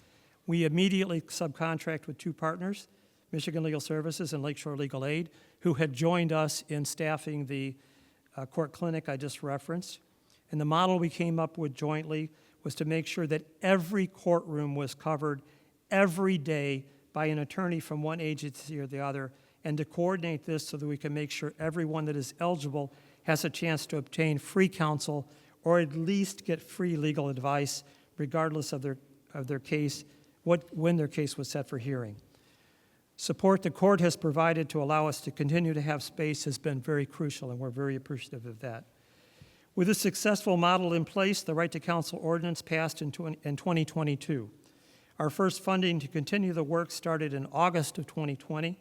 We immediately subcontract with 2 partners, Michigan Legal Services and Lakeshore Legal Aid, who had joined us in staffing the court clinic I just referenced. And the model we came up with jointly was to make sure that every courtroom was covered every day by an attorney from one agency or the other, and to coordinate this so that we can make sure everyone that is eligible has a chance to obtain free counsel or at least get free legal advice regardless of their case, when their case was set for hearing. Support the court has provided to allow us to continue to have space has been very crucial, and we're very appreciative of that. With a successful model in place, the Right to Counsel ordinance passed in 2022. Our first funding to continue the work started in August of 2020.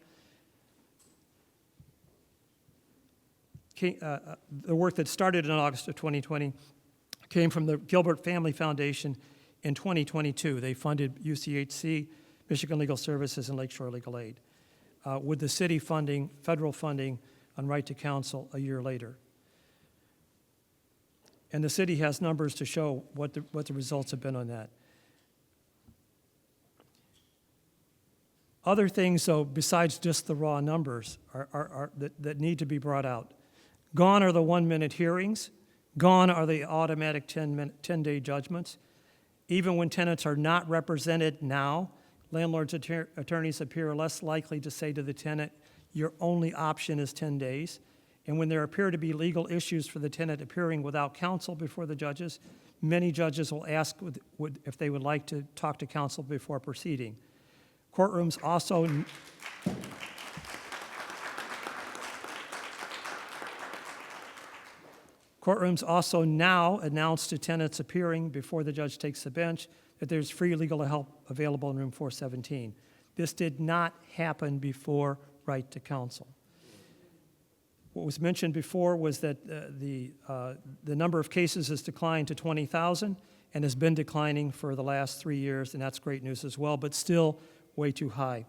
The work that started in August of 2020 came from the Gilbert Family Foundation in 2022. They funded UCHC, Michigan Legal Services, and Lakeshore Legal Aid, with the city funding, federal funding on Right to Counsel a year later. And the city has numbers to show what the results have been on that. Other things, though, besides just the raw numbers that need to be brought out. Gone are the 1-minute hearings. Gone are the automatic 10-day judgments. Even when tenants are not represented now, landlords' attorneys appear less likely to say to the tenant, your only option is 10 days. And when there appear to be legal issues for the tenant appearing without counsel before the judges, many judges will ask if they would like to talk to counsel before proceeding. Courtrooms also now announce to tenants appearing before the judge takes the bench that there's free legal help available in room 417. This did not happen before Right to Counsel. What was mentioned before was that the number of cases has declined to 20,000 and has been declining for the last 3 years, and that's great news as well, but still way too high.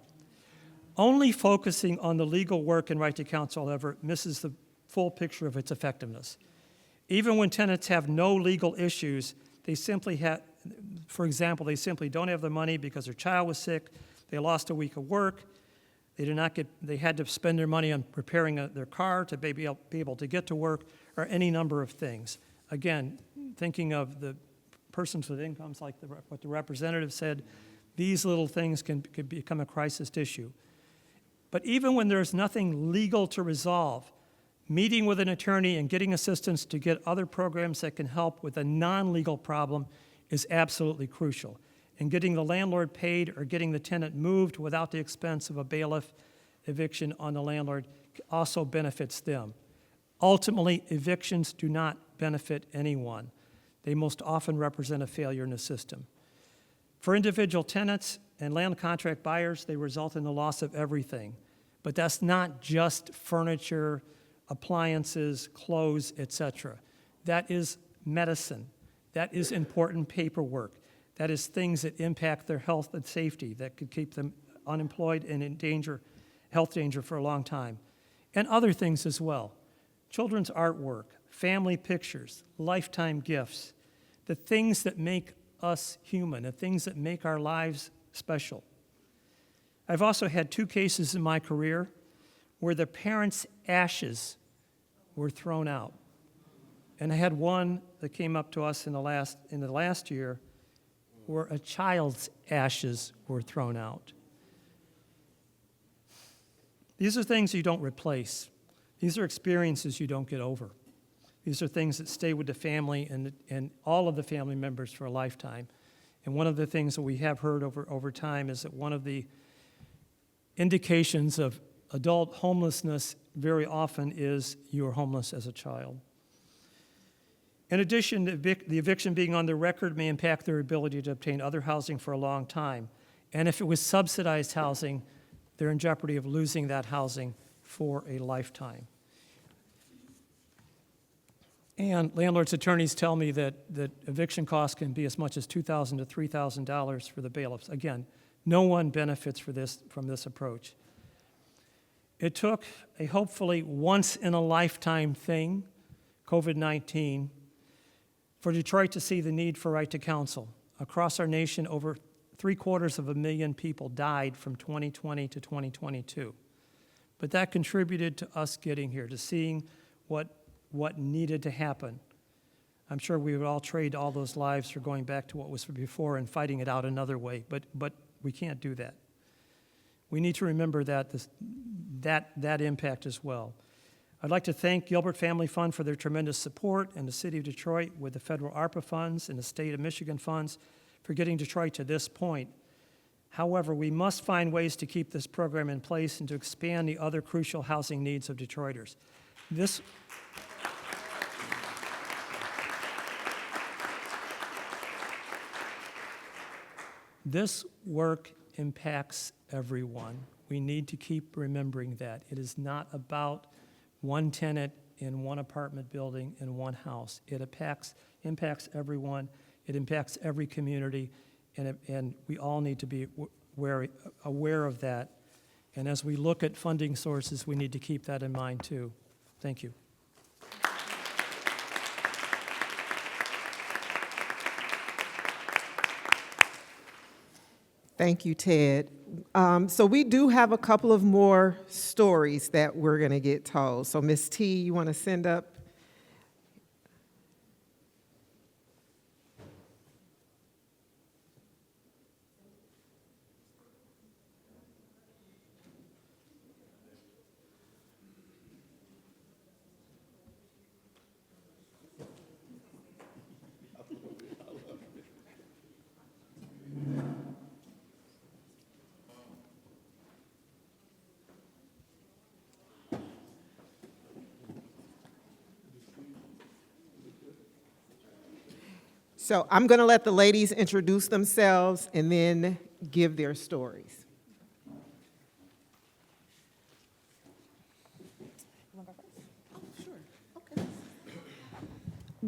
Only focusing on the legal work in Right to Counsel, however, misses the full picture of its effectiveness. Even when tenants have no legal issues, they simply for example, they simply don't have the money because their child was sick, they lost a week of work, they had to spend their money on repairing their car to be able to get to work, or any number of things. Again, thinking of the persons with incomes like what the representative said, these little things can become a crisis issue. But even when there's nothing legal to resolve, meeting with an attorney and getting assistance to get other programs that can help with a non-legal problem is absolutely crucial. And getting the landlord paid or getting the tenant moved without the expense of a bailiff eviction on the landlord also benefits them. Ultimately, evictions do not benefit anyone. They most often represent a failure in the system. For individual tenants and land contract buyers, they result in the loss of everything. But that's not just furniture, appliances, clothes, etc. That is medicine. That is important paperwork. That is things that impact their health and safety, that could keep them unemployed and in health danger for a long time. And other things as well. children's artwork, family pictures, lifetime gifts, the things that make us human, the things that make our lives special. I've also had 2 cases in my career where the parents' ashes were thrown out. And I had one that came up to us in the last year where a child's ashes were thrown out. These are things you don't replace. These are experiences you don't get over. These are things that stay with the family and all of the family members for a lifetime. And one of the things that we have heard over time is that one of the indications of adult homelessness very often is you're homeless as a child. In addition, the eviction being on the record may impact their ability to obtain other housing for a long time. And if it was subsidized housing, they're in jeopardy of losing that housing for a lifetime. And landlords' attorneys tell me that eviction costs can be as much as $2,000 to $3,000 for the bailiffs. Again, no one benefits from this approach. It took a hopefully once-in-a-lifetime thing, COVID-19, for Detroit to see the need for right to counsel. Across our nation, over 750,000 people died from 2020 to 2022. But that contributed to us getting here, to seeing what needed to happen. I'm sure we would all trade all those lives for going back to what was before and fighting it out another way, but we can't do that. We need to remember that impact as well. I'd like to thank Gilbert Family Fund for their tremendous support and the City of Detroit with the federal ARPA funds and the State of Michigan funds for getting Detroit to this point. However, we must find ways to keep this program in place and to expand the other crucial housing needs of Detroiters. This work impacts everyone. We need to keep remembering that. It is not about one tenant in one apartment building in one house. It impacts everyone. It impacts every community, and we all need to be aware of that. And as we look at funding sources, we need to keep that in mind too. Thank you. Thank you, Ted. So we do have a couple of more stories that we're going to get told. So Ms. T, you want to send up? So I'm going to let the ladies introduce themselves and then give their stories.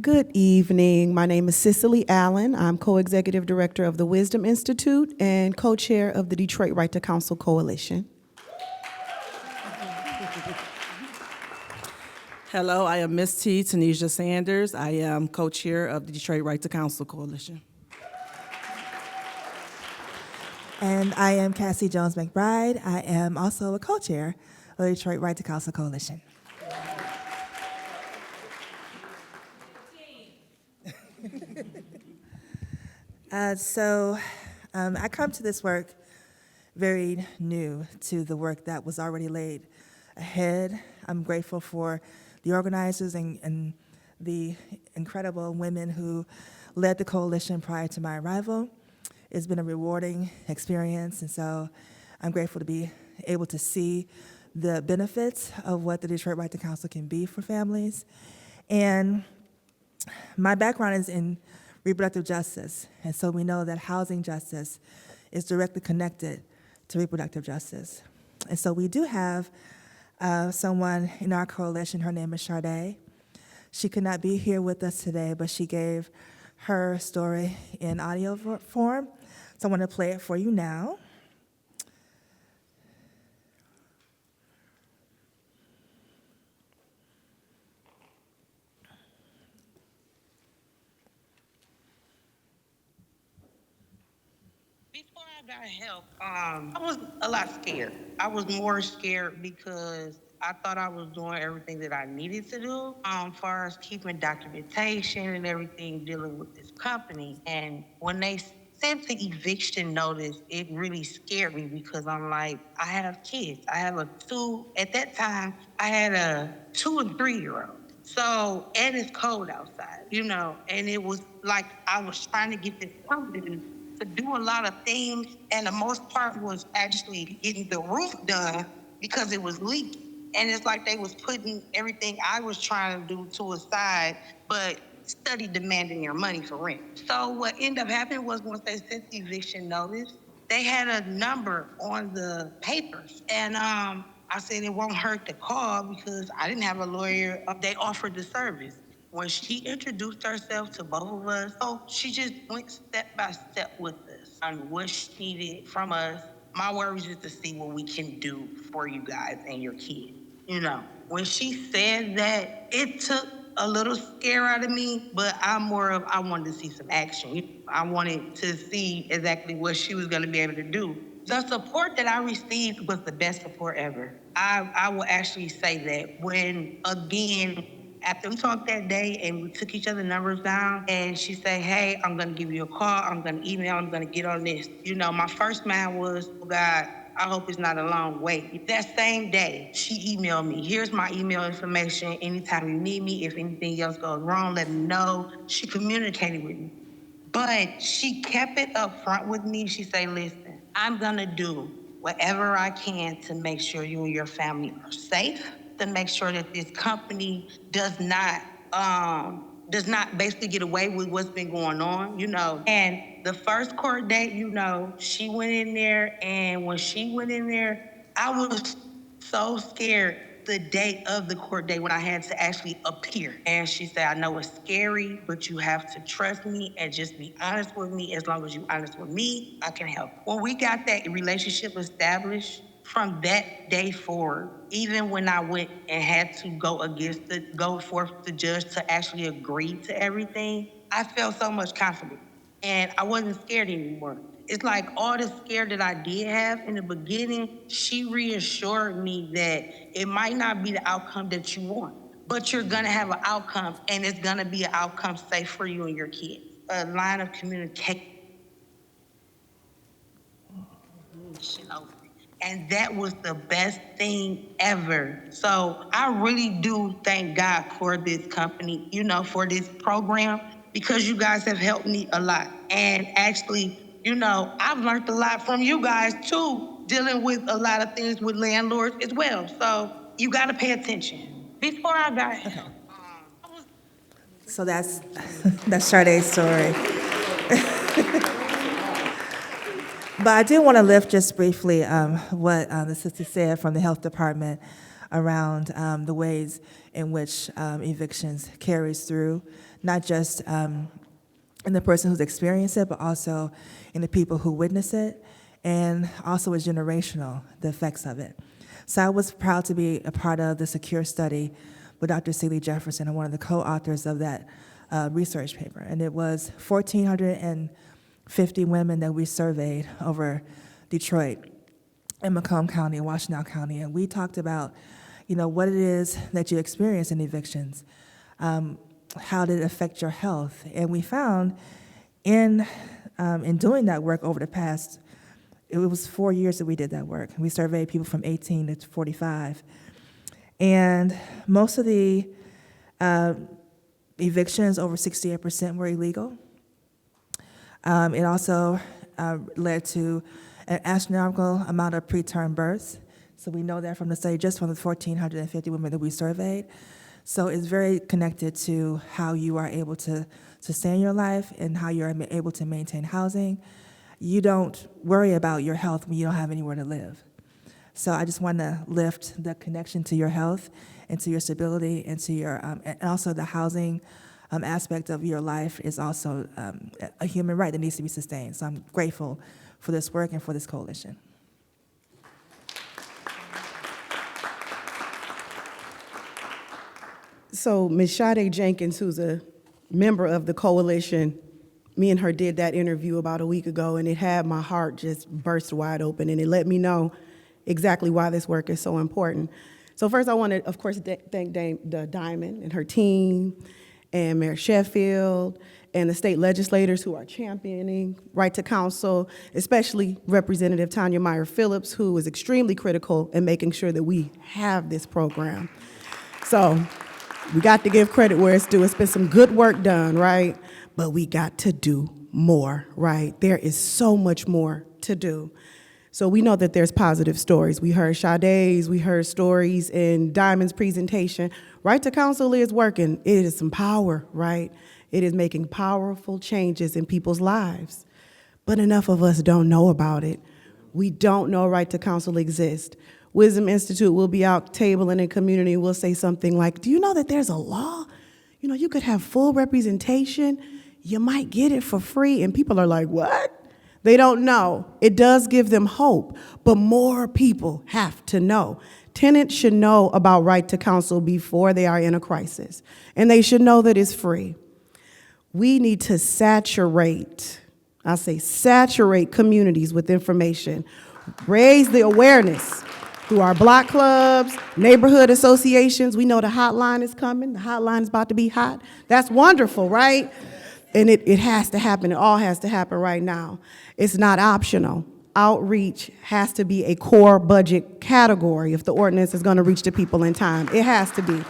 Good evening. My name is Cicely Allen. I'm co-executive director of the Wisdom Institute and co-chair of the Detroit Right to Counsel Coalition. Hello, I am Miss T. Tanisha Sanders. I am co-chair of the Detroit Right to Counsel Coalition. And I am Cassie Jones McBride. I am also a co-chair of the Detroit Right to Counsel Coalition. I come to this work very new to the work that was already laid ahead. I'm grateful for the organizers and the incredible women who led the coalition prior to my arrival. It's been a rewarding experience, and so I'm grateful to be able to see the benefits of what the Detroit Right to Counsel can be for families. And my background is in reproductive justice, and so we know that housing justice is directly connected to reproductive justice. And so we do have someone in our coalition. Her name is Sade. She could not be here with us today, but she gave her story in audio form, so I want to play it for you now. got help. I was a lot scared. I was more scared because I thought I was doing everything that I needed to do, far as keeping documentation and everything dealing with this company. And when they sent the eviction notice, it really scared me because I'm like, I have kids. I have at that time, I had a 2 and 3-year-old. So, and it's cold outside, and it was like I was trying to get this company to do a lot of things, and the most part was actually getting the roof done because it was leaking. And it's like they was putting everything I was trying to do to a side, but study demanding their money for rent. So what ended up happening was once they sent the eviction notice, they had a number on the papers. And I said it won't hurt to call because I didn't have a lawyer. They offered the service. When she introduced herself to both of us, she just went step by step with us on what she needed from us. My worry is just to see what we can do for you guys and your kids. When she said that, it took a little scare out of me, but I wanted to see some action. I wanted to see exactly what she was going to be able to do. The support that I received was the best support ever. I will actually say that when, again, after we talked that day and we took each other's numbers down and she said, hey, I'm going to give you a call, I'm going to email, I'm going to get on this. My first mind was, oh God, I hope it's not a long wait. That same day, she emailed me. Here's my email information. Anytime you need me, if anything else goes wrong, let me know. She communicated with me. But she kept it up front with me. She said, listen, I'm gonna do whatever I can to make sure you and your family are safe, to make sure that this company does not basically get away with what's been going on, And the first court date, she went in there, and when she went in there, I was so scared the day of the court date when I had to actually appear. And she said, I know it's scary, but you have to trust me and just be honest with me. As long as you're honest with me, I can help. When we got that relationship established, from that day forward, even when I went and had to go forth the judge to actually agree to everything, I felt so much confidence. And I wasn't scared anymore. It's like all the scare that I did have in the beginning, she reassured me that it might not be the outcome that you want, but you're gonna have an outcome, and it's gonna be an outcome safe for you and your kids. A line of communication open. And that was the best thing ever. So I really do thank God for this company, for this program, because you guys have helped me a lot. And actually, I've learned a lot from you guys too, dealing with a lot of things with landlords as well. So you gotta pay attention. Before I got help, So that's Sade's story. But I do want to lift just briefly what the sister said from the health department around the ways in which evictions carries through, not just in the person who's experienced it, but also in the people who witness it, and also is generational, the effects of it. So I was proud to be a part of the Secure study with Dr. Celie Jefferson and one of the co-authors of that research paper. And it was 1,450 women that we surveyed over Detroit and Macomb County and Washtenaw County. And we talked about, what it is that you experience in evictions. How did it affect your health? And we found in doing that work over the past, it was 4 years that we did that work. We surveyed people from 18 to 45. And most of the evictions, over 68%, were illegal. It also led to an astronomical amount of preterm births. So we know that from the study, just from the 1,450 women that we surveyed. So it's very connected to how you are able to sustain your life and how you're able to maintain housing. You don't worry about your health when you don't have anywhere to live. So I just want to lift the connection to your health and to your stability and to your, and also the housing aspect of your life is also a human right that needs to be sustained. So I'm grateful for this work and for this coalition. So Ms. Sade Jenkins, who's a member of the coalition, Me and her did that interview about a week ago, and it had my heart just burst wide open, and it let me know exactly why this work is so important. So first, I want to, of course, thank Diamond and her team, and Mayor Sheffield, and the state legislators who are championing right to counsel, especially Representative Tanya Meyer Phillips, who is extremely critical in making sure that we have this program. So we got to give credit where it's due. It's been some good work done, right? But we got to do more, right? There is so much more to do. So we know that there's positive stories. We heard Sade's, we heard stories in Diamond's presentation. Right to counsel is working. It is some power, right? It is making powerful changes in people's lives. But enough of us don't know about it. We don't know right to counsel exists. Wisdom Institute will be out tabling in community. We'll say something like, do you know that there's a law? You know, you could have full representation. You might get it for free. And people are like, what? They don't know. It does give them hope, but more people have to know. Tenants should know about right to counsel before they are in a crisis, and they should know that it's free. We need to saturate communities with information, raise the awareness through our block clubs, neighborhood associations. We know the hotline is coming. The hotline is about to be hot. That's wonderful, right? And it has to happen. It all has to happen right now. It's not optional. Outreach has to be a core budget category if the ordinance is going to reach the people in time. It has to be.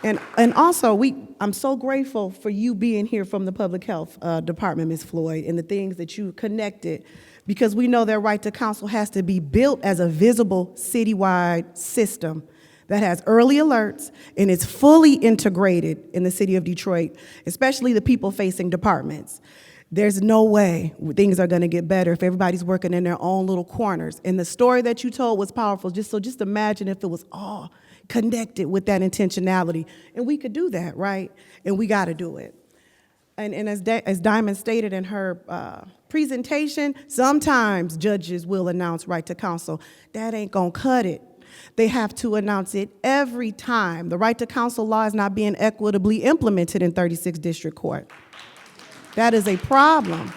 And also, I'm so grateful for you being here from the Public Health Department, Ms. Floyd, and the things that you connected, because we know that right to counsel has to be built as a visible citywide system that has early alerts and is fully integrated in the city of Detroit, especially the people-facing departments. There's no way things are gonna get better if everybody's working in their own little corners. And the story that you told was powerful. Just imagine if it was all connected with that intentionality. And we could do that, right? And we gotta do it. And as Diamond stated in her presentation, sometimes judges will announce right to counsel. That ain't gonna cut it. They have to announce it every time. The right to counsel law is not being equitably implemented in 36th District Court. That is a problem.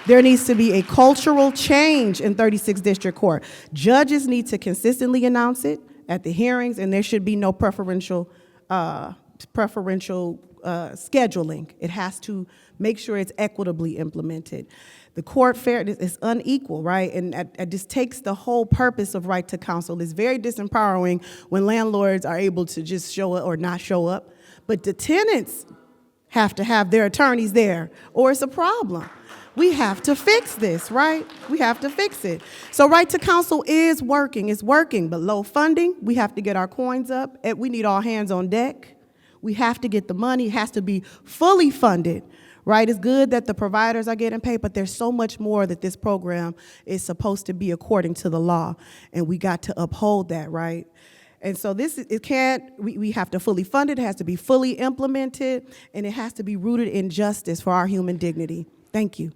There needs to be a cultural change in 36th District Court. Judges need to consistently announce it at the hearings, and there should be no preferential scheduling. It has to make sure it's equitably implemented. The court fairness is unequal, right? And it just takes the whole purpose of right to counsel. It's very disempowering when landlords are able to just show up or not show up, but the tenants have to have their attorneys there, or it's a problem. We have to fix this, right? We have to fix it. So right to counsel is working. It's working, but low funding. We have to get our coins up. We need all hands on deck. We have to get the money. It has to be fully funded, right? It's good that the providers are getting paid, but there's so much more that this program is supposed to be according to the law, and we got to uphold that, right? And so we have to fully fund it. It has to be fully implemented, and it has to be rooted in justice for our human dignity. Thank you.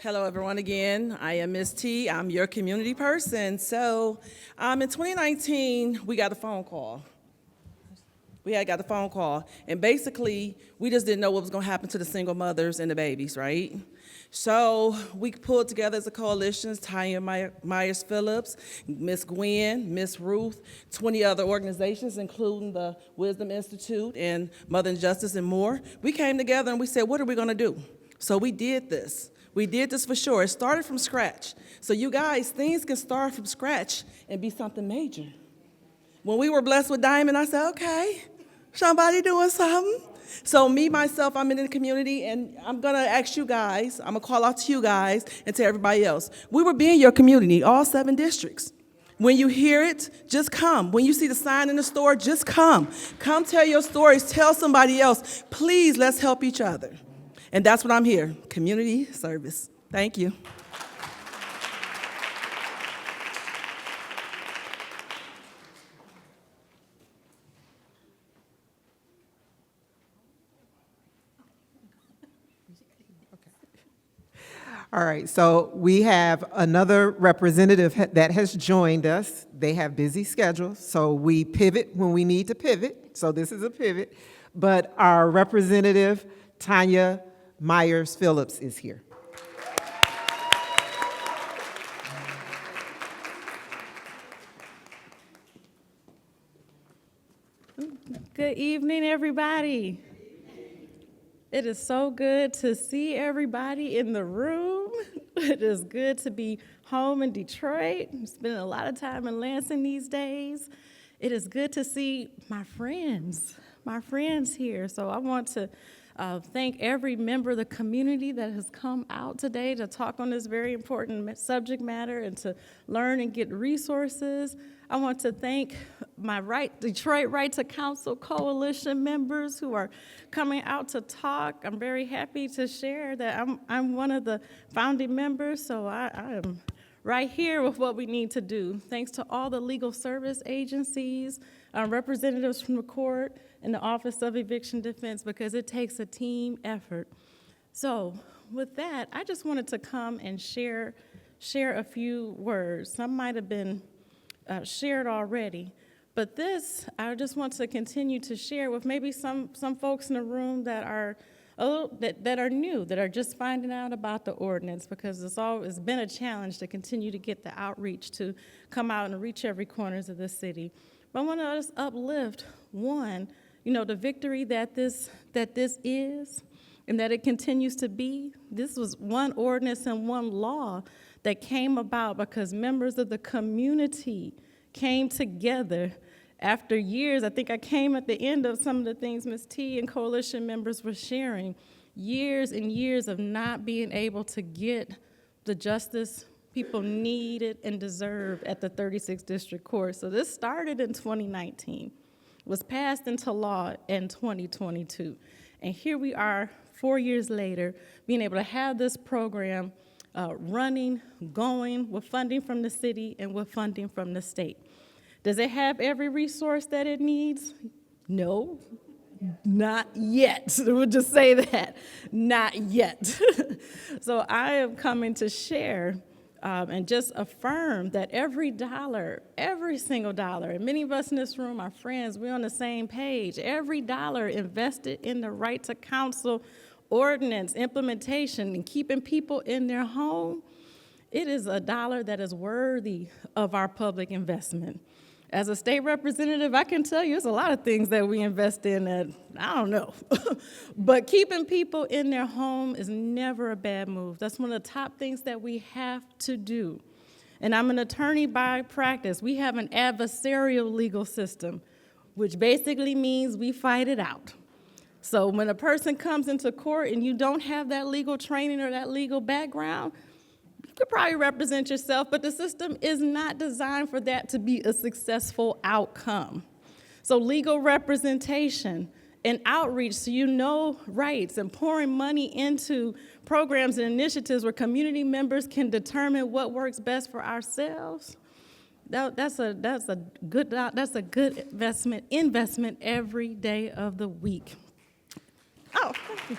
Hello, everyone, again. I am Ms. T. I'm your community person. So in 2019, we got a phone call. Got the phone call, and basically, we just didn't know what was going to happen to the single mothers and the babies, right? So we pulled together as a coalition, Tanya Myers Phillips, Miss Gwen, Miss Ruth, 20 other organizations, including the Wisdom Institute and Mother and Justice and more. We came together and we said, what are we going to do? So we did this. We did this for sure. It started from scratch. So you guys, things can start from scratch and be something major. When we were blessed with Diamond, I said, okay, somebody doing something. So me, myself, I'm in the community, and I'm going to ask you guys, I'm going to call out to you guys and to everybody else. We will be in your community, all 7 districts. When you hear it, just come. When you see the sign in the store, just come. Come tell your stories. Tell somebody else. Please, let's help each other. And that's what I'm here, community service. Thank you. All right, so we have another representative that has joined us. They have busy schedules, so we pivot when we need to pivot. So this is a pivot. But our representative, Tanya Myers Phillips, is here. Good evening, everybody. It is so good to see everybody in the room. It is good to be home in Detroit. I'm spending a lot of time in Lansing these days. It is good to see my friends here. So I want to thank every member of the community that has come out today to talk on this very important subject matter and to learn and get resources. I want to thank my Detroit Right to Counsel Coalition members who are coming out to talk. I'm very happy to share that I'm one of the founding members, so I am right here with what we need to do. Thanks to all the legal service agencies, representatives from the court, and the Office of Eviction Defense, because it takes a team effort. So with that, I just wanted to come and share a few words. Some might have been shared already, but this I just want to continue to share with maybe some folks in the room that are that are new, that are just finding out about the ordinance, because it's been a challenge to continue to get the outreach to come out and reach every corners of the city. But I want to just uplift one, the victory that this is, and that it continues to be. This was one ordinance and one law that came about because members of the community came together after years. I think I came at the end of some of the things Ms. T and coalition members were sharing, years and years of not being able to get the justice people needed and deserved at the 36th District Court. So this started in 2019, was passed into law in 2022. And here we are 4 years later, being able to have this program running, going, with funding from the city and with funding from the state. Does it have every resource that it needs? No, not yet. We'll just say that, not yet. So I am coming to share and just affirm that every dollar, every single dollar, and many of us in this room are friends, we're on the same page, every dollar invested in the right to counsel ordinance implementation and keeping people in their home, it is a dollar that is worthy of our public investment. As a state representative, I can tell you there's a lot of things that we invest in that, I don't know. But keeping people in their home is never a bad move. That's one of the top things that we have to do. And I'm an attorney by practice. We have an adversarial legal system, which basically means we fight it out. So when a person comes into court and you don't have that legal training or that legal background, you could probably represent yourself, but the system is not designed for that to be a successful outcome. So legal representation and outreach so you know rights, and pouring money into programs and initiatives where community members can determine what works best for ourselves, that's a good investment every day of the week. Oh, thank you.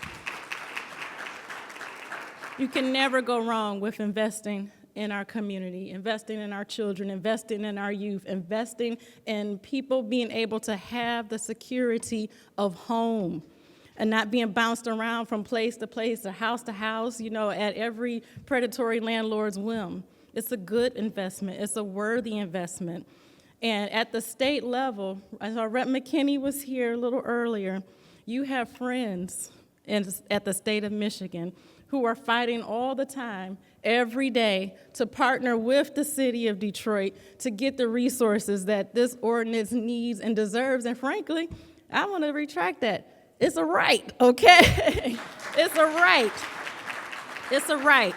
You can never go wrong with investing in our community, investing in our children, investing in our youth, investing in people being able to have the security of home and not being bounced around from place to place or house to house, at every predatory landlord's whim. It's a good investment. It's a worthy investment. And at the state level, as our Rep. McKinney was here a little earlier, you have friends at the state of Michigan who are fighting all the time, every day, to partner with the city of Detroit to get the resources that this ordinance needs and deserves. And frankly, I want to retract that. It's a right, okay? It's a right. It's a right.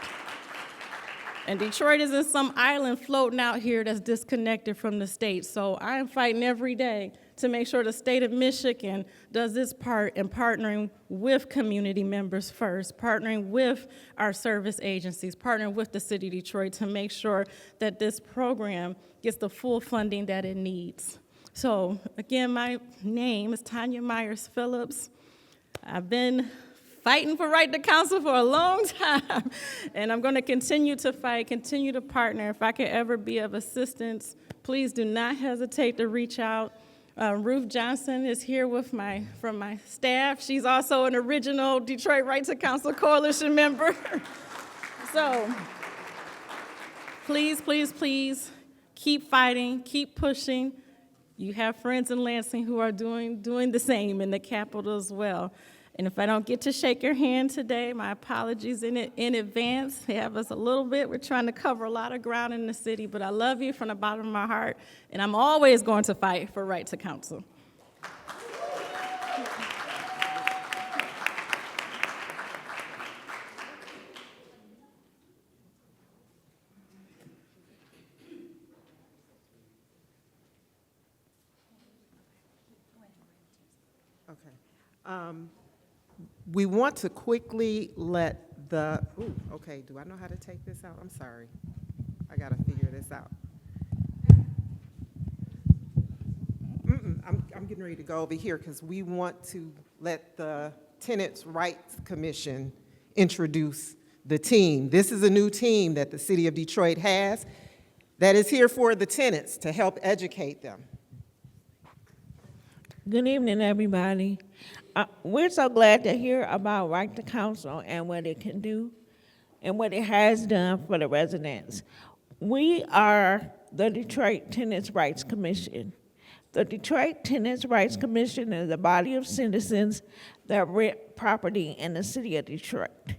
And Detroit isn't some island floating out here that's disconnected from the state. So I am fighting every day to make sure the state of Michigan does its part in partnering with community members first, partnering with our service agencies, partnering with the city of Detroit to make sure that this program gets the full funding that it needs. So again, my name is Tanya Myers Phillips. I've been fighting for right to counsel for a long time. And I'm going to continue to fight, continue to partner. If I can ever be of assistance, please do not hesitate to reach out. Ruth Johnson is here from my staff. She's also an original Detroit Right to Counsel Coalition member. So please, please, please keep fighting, keep pushing. You have friends in Lansing who are doing the same in the Capitol as well. And if I don't get to shake your hand today, my apologies in advance. They have us a little bit. We're trying to cover a lot of ground in the city, but I love you from the bottom of my heart, and I'm always going to fight for right to counsel. Okay. We want to quickly let okay, do I know how to take this out? I'm sorry. I got to figure this out. I'm getting ready to go over here because we want to let the Tenants' Rights Commission introduce the team. This is a new team that the city of Detroit has that is here for the tenants to help educate them. Good evening, everybody. We're so glad to hear about Right to Counsel and what it can do and what it has done for the residents. We are the Detroit Tenants' Rights Commission. The Detroit Tenants' Rights Commission is a body of citizens that rent property in the city of Detroit.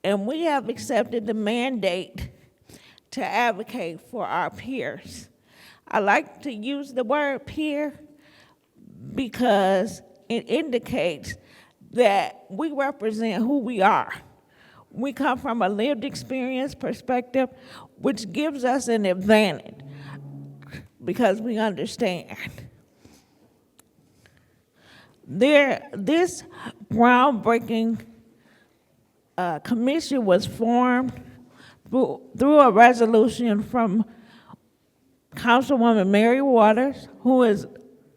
And we have accepted the mandate to advocate for our peers. I like to use the word peer because it indicates that we represent who we are. We come from a lived experience perspective, which gives us an advantage because we understand. This groundbreaking commission was formed through a resolution from Councilwoman Mary Waters, who is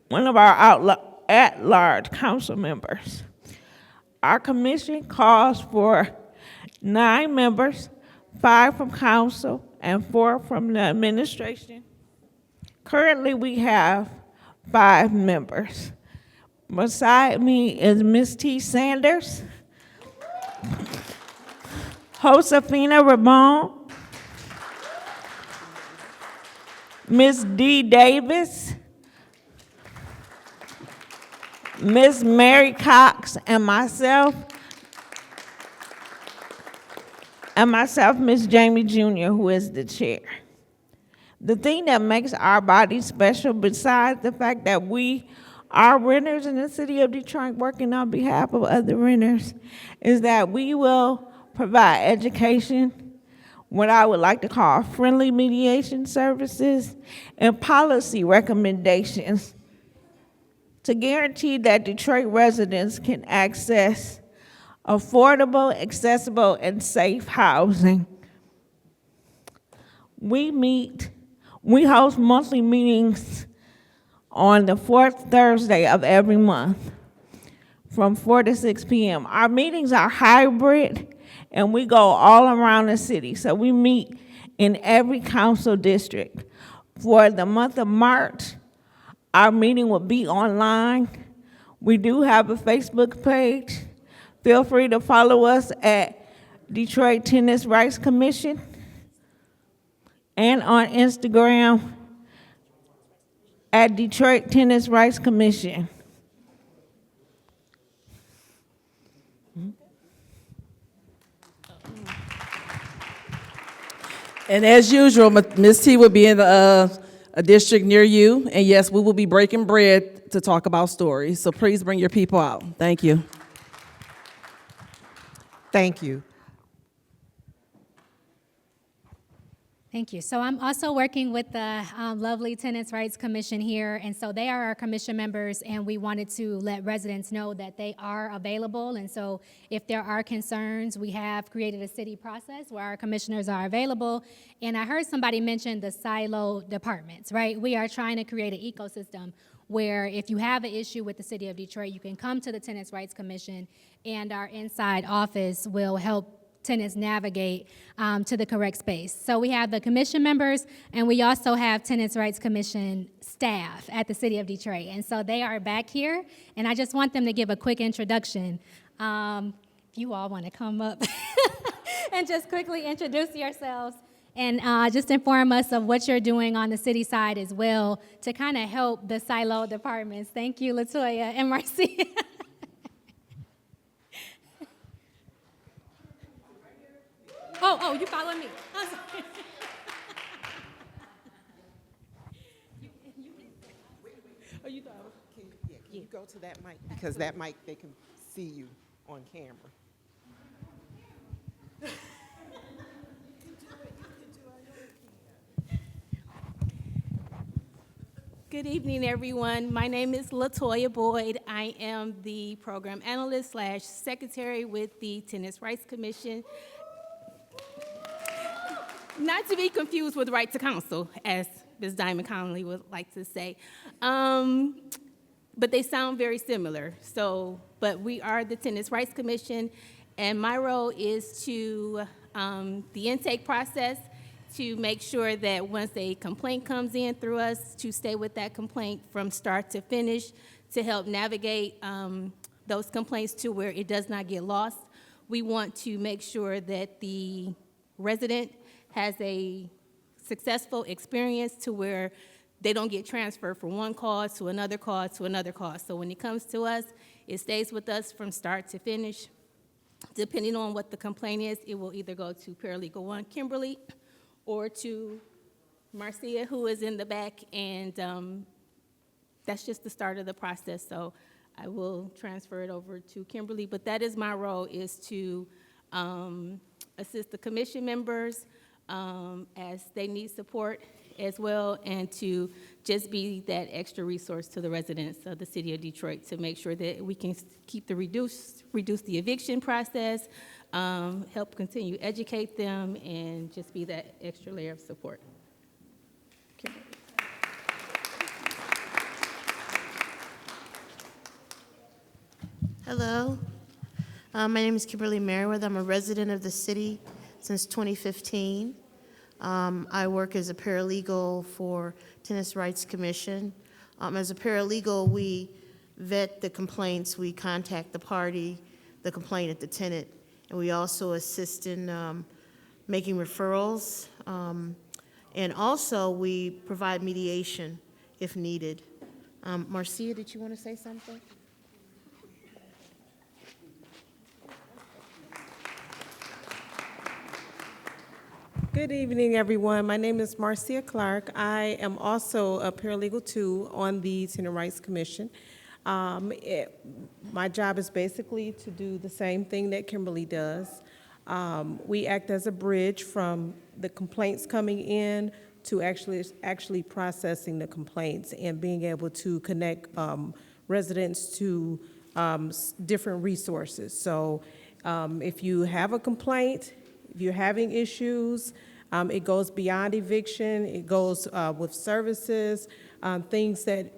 one of our at-large council members. Our commission calls for 9 members, 5 from council and 4 from the administration. Currently, we have 5 members. Beside me is Ms. T. Sanders, Josefina Ramon, Ms. D. Davis, Ms. Mary Cox, and myself, Ms. Jamie Jr., who is the chair. The thing that makes our body special, besides the fact that we are renters in the city of Detroit working on behalf of other renters, is that we will provide education, what I would like to call friendly mediation services, and policy recommendations to guarantee that Detroit residents can access affordable, accessible, and safe housing. We host monthly meetings on the 4th Thursday of every month from 4 to 6 p.m. Our meetings are hybrid, and we go all around the city. So we meet in every council district. For the month of March, our meeting will be online. We do have a Facebook page. Feel free to follow us at Detroit Tenants' Rights Commission and on Instagram at Detroit Tenants' Rights Commission. And as usual, Ms. T will be in a district near you. And yes, we will be breaking bread to talk about stories. So please bring your people out. Thank you. Thank you. Thank you. So I'm also working with the lovely Tenants' Rights Commission here, and so they are our commission members, and we wanted to let residents know that they are available. And so if there are concerns, we have created a city process where our commissioners are available. And I heard somebody mention the silo departments, right? We are trying to create an ecosystem where if you have an issue with the city of Detroit, you can come to the Tenants' Rights Commission, and our inside office will help tenants navigate to the correct space. So we have the commission members, and we also have Tenants' Rights Commission staff at the city of Detroit. And so they are back here, and I just want them to give a quick introduction. If you all want to come up and just quickly introduce yourselves and just inform us of what you're doing on the city side as well to kind of help the silo departments. Thank you, LaToya and Marcia. Oh, you following me? I'm sorry. Oh, you thought, can you go to that mic? Because that mic, they can see you on camera. Good evening, everyone. My name is LaToya Boyd. I am the program analyst / secretary with the Tenants' Rights Commission. Not to be confused with Right to Counsel, as Ms. Diamond Connolly would like to say. But they sound very similar. But we are the Tenants' Rights Commission, and my role is to the intake process, to make sure that once a complaint comes in through us, to stay with that complaint from start to finish, to help navigate those complaints to where it does not get lost. We want to make sure that the resident has a successful experience to where they don't get transferred from one cause to another cause to another cause. So when it comes to us, it stays with us from start to finish. Depending on what the complaint is, it will either go to Paralegal 1, Kimberly, or to Marcia, who is in the back, and that's just the start of the process. So I will transfer it over to Kimberly, but that is my role, is to assist the commission members as they need support as well, and to just be that extra resource to the residents of the city of Detroit to make sure that we can keep the reduce the eviction process, help continue educate them, and just be that extra layer of support. Kimberly. Hello, my name is Kimberly Merriweather. I'm a resident of the city since 2015. I work as a paralegal for Tenants' Rights Commission. As a paralegal, we vet the complaints, we contact the party, the complainant, the tenant, and we also assist in making referrals. And also, we provide mediation if needed. Marcia, did you want to say something? Good evening, everyone. My name is Marcia Clark. I am also a paralegal, too, on the Tenants' Rights Commission. My job is basically to do the same thing that Kimberly does. We act as a bridge from the complaints coming in to actually processing the complaints and being able to connect residents to different resources. So if you have a complaint, if you're having issues, it goes beyond eviction, it goes with services, things that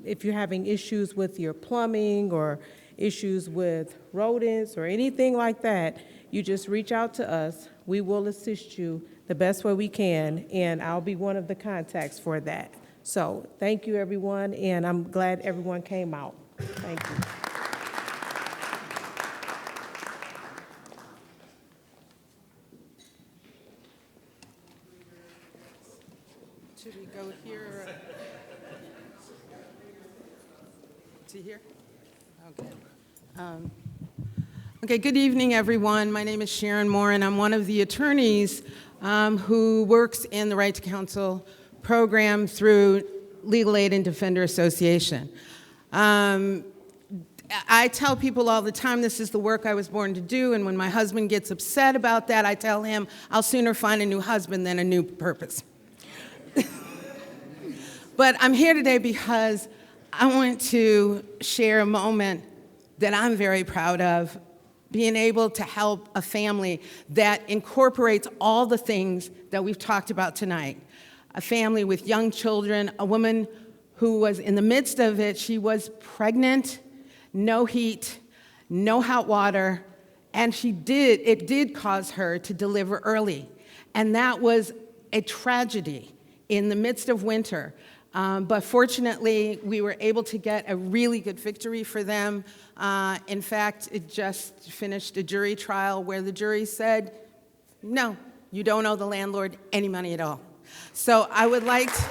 if you're having issues with your plumbing or issues with rodents or anything like that, you just reach out to us. We will assist you the best way we can, and I'll be one of the contacts for that. So thank you, everyone, and I'm glad everyone came out. Thank you. Should we go here to here? Okay. Okay, good evening, everyone. My name is Sharon Moore, and I'm one of the attorneys who works in the Right to Counsel program through Legal Aid and Defender Association. I tell people all the time this is the work I was born to do, and when my husband gets upset about that, I tell him I'll sooner find a new husband than a new purpose. But I'm here today because I want to share a moment that I'm very proud of, being able to help a family that incorporates all the things that we've talked about tonight. A family with young children, a woman who was in the midst of it. She was pregnant, no heat, no hot water, and it did cause her to deliver early. And that was a tragedy in the midst of winter. But fortunately, we were able to get a really good victory for them. In fact, it just finished a jury trial where the jury said, no, you don't owe the landlord any money at all. So I would like to...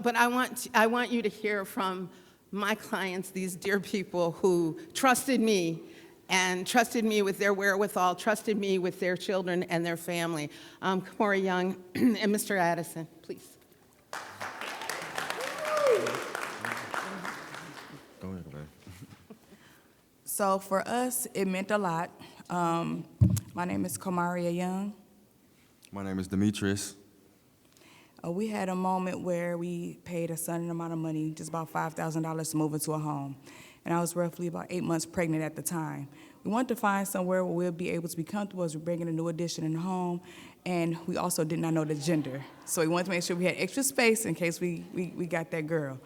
But I want you to hear from my clients, these dear people who trusted me and trusted me with their wherewithal, trusted me with their children and their family. Kamora Young and Mr. Addison, please. Go ahead. So for us, it meant a lot. My name is Kamaria Young. My name is Demetrius. We had a moment where we paid a sudden amount of money, just about $5,000 to move into a home. And I was roughly about 8 months pregnant at the time. We wanted to find somewhere where we'll be able to be comfortable as we're bringing a new addition in the home, and we also did not know the gender. So we wanted to make sure we had extra space in case we got that girl.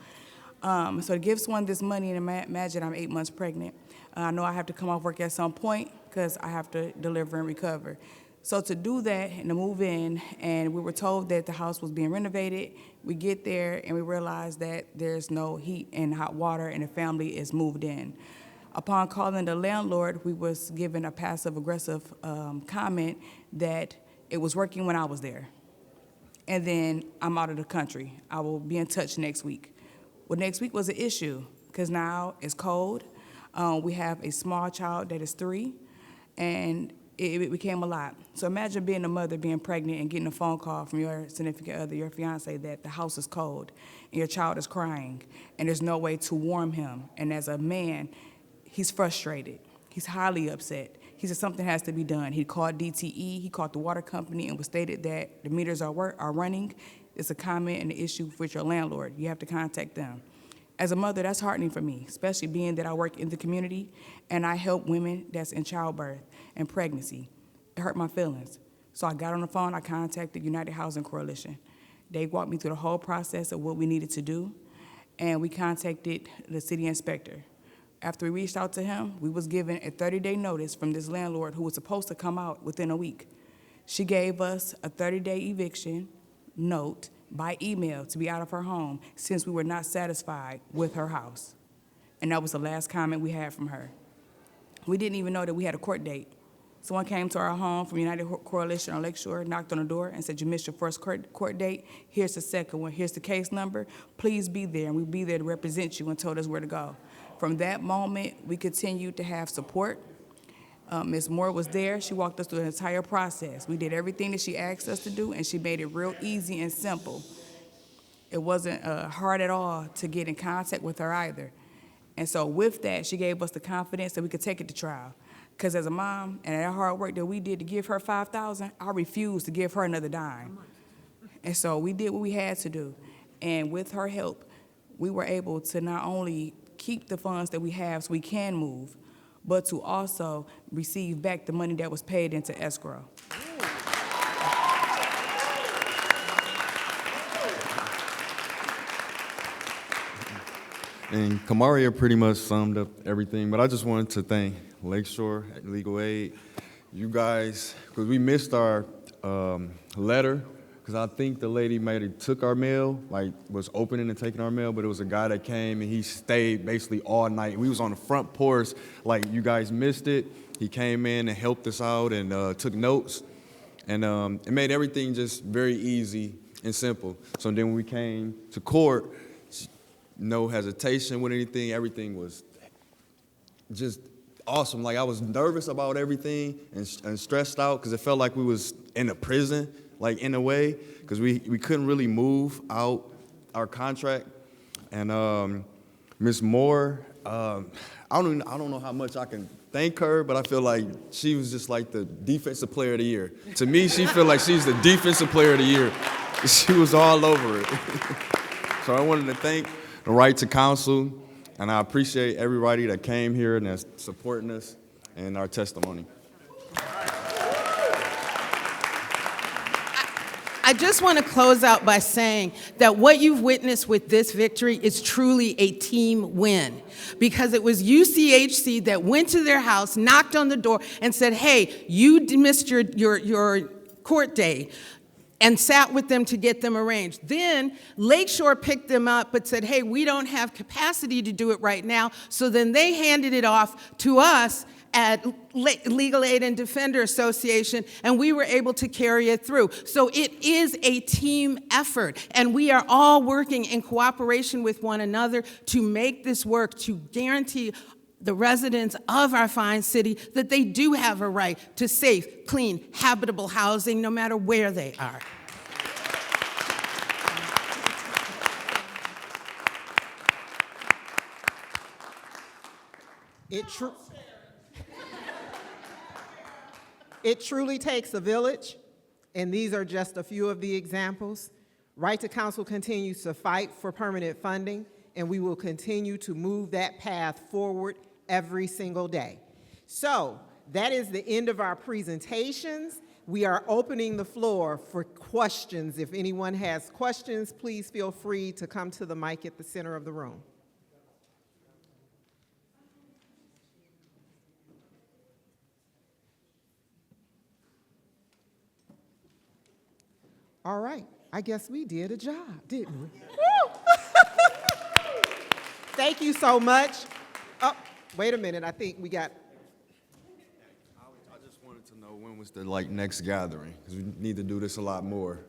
So to give someone this money, and imagine I'm 8 months pregnant, I know I have to come off work at some point because I have to deliver and recover. So to do that and to move in, and we were told that the house was being renovated, we get there and we realize that there's no heat and hot water and the family is moved in. Upon calling the landlord, we was given a passive-aggressive comment that it was working when I was there. And then I'm out of the country. I will be in touch next week. Well, next week was an issue because now it's cold. We have a small child that is 3, and it became a lot. So imagine being a mother, being pregnant, and getting a phone call from your significant other, your fiance, that the house is cold, and your child is crying, and there's no way to warm him. And as a man, he's frustrated. He's highly upset. He said something has to be done. He called DTE, he called the water company, and was stated that the meters are running. It's a comment and an issue with your landlord. You have to contact them. As a mother, that's heartening for me, especially being that I work in the community and I help women that's in childbirth and pregnancy. It hurt my feelings. So I got on the phone, I contacted United Housing Coalition. They walked me through the whole process of what we needed to do, and we contacted the city inspector. After we reached out to him, we was given a 30-day notice from this landlord who was supposed to come out within a week. She gave us a 30-day eviction note by email to be out of her home since we were not satisfied with her house. And that was the last comment we had from her. We didn't even know that we had a court date. Someone came to our home from United Coalition on Lakeshore, knocked on the door and said, you missed your first court date. Here's the second one. Here's the case number. Please be there, and we'll be there to represent you, and told us where to go. From that moment, we continued to have support. Ms. Moore was there. She walked us through the entire process. We did everything that she asked us to do, and she made it real easy and simple. It wasn't hard at all to get in contact with her either. And so with that, she gave us the confidence that we could take it to trial. Because as a mom, and that hard work that we did to give her $5,000, I refused to give her another dime. And so we did what we had to do. And with her help, we were able to not only keep the funds that we have so we can move, but to also receive back the money that was paid into escrow. And Kamaria pretty much summed up everything, but I just wanted to thank Lakeshore Legal Aid, you guys, because we missed our letter, because I think the lady might have took our mail, like was opening and taking our mail, but it was a guy that came and he stayed basically all night. We was on the front porch, like you guys missed it. He came in and helped us out and took notes, and it made everything just very easy and simple. So then when we came to court, no hesitation with anything. Everything was just awesome. Like I was nervous about everything and stressed out because it felt like we was in a prison, like in a way, because we couldn't really move out our contract. And Ms. Moore, I don't know how much I can thank her, but I feel like she was just like the defensive player of the year. To me, she feel like she's the defensive player of the year. She was all over it. So I wanted to thank the Right to Counsel, and I appreciate everybody that came here and that's supporting us and our testimony. I just want to close out by saying that what you've witnessed with this victory is truly a team win, because it was UCHC that went to their house, knocked on the door, and said, hey, you missed your court day, and sat with them to get them arranged. Then Lakeshore picked them up but said, hey, we don't have capacity to do it right now. So then they handed it off to us at Legal Aid and Defender Association, and we were able to carry it through. So it is a team effort, and we are all working in cooperation with one another to make this work, to guarantee the residents of our fine city that they do have a right to safe, clean, habitable housing no matter where they are. It truly takes a village, and these are just a few of the examples. Right to Counsel continues to fight for permanent funding, and we will continue to move that path forward every single day. So that is the end of our presentations. We are opening the floor for questions. If anyone has questions, please feel free to come to the mic at the center of the room. All right, I guess we did a job, didn't we? Thank you so much. Oh, wait a minute, I think we got... I just wanted to know when was the next gathering, because we need to do this a lot more.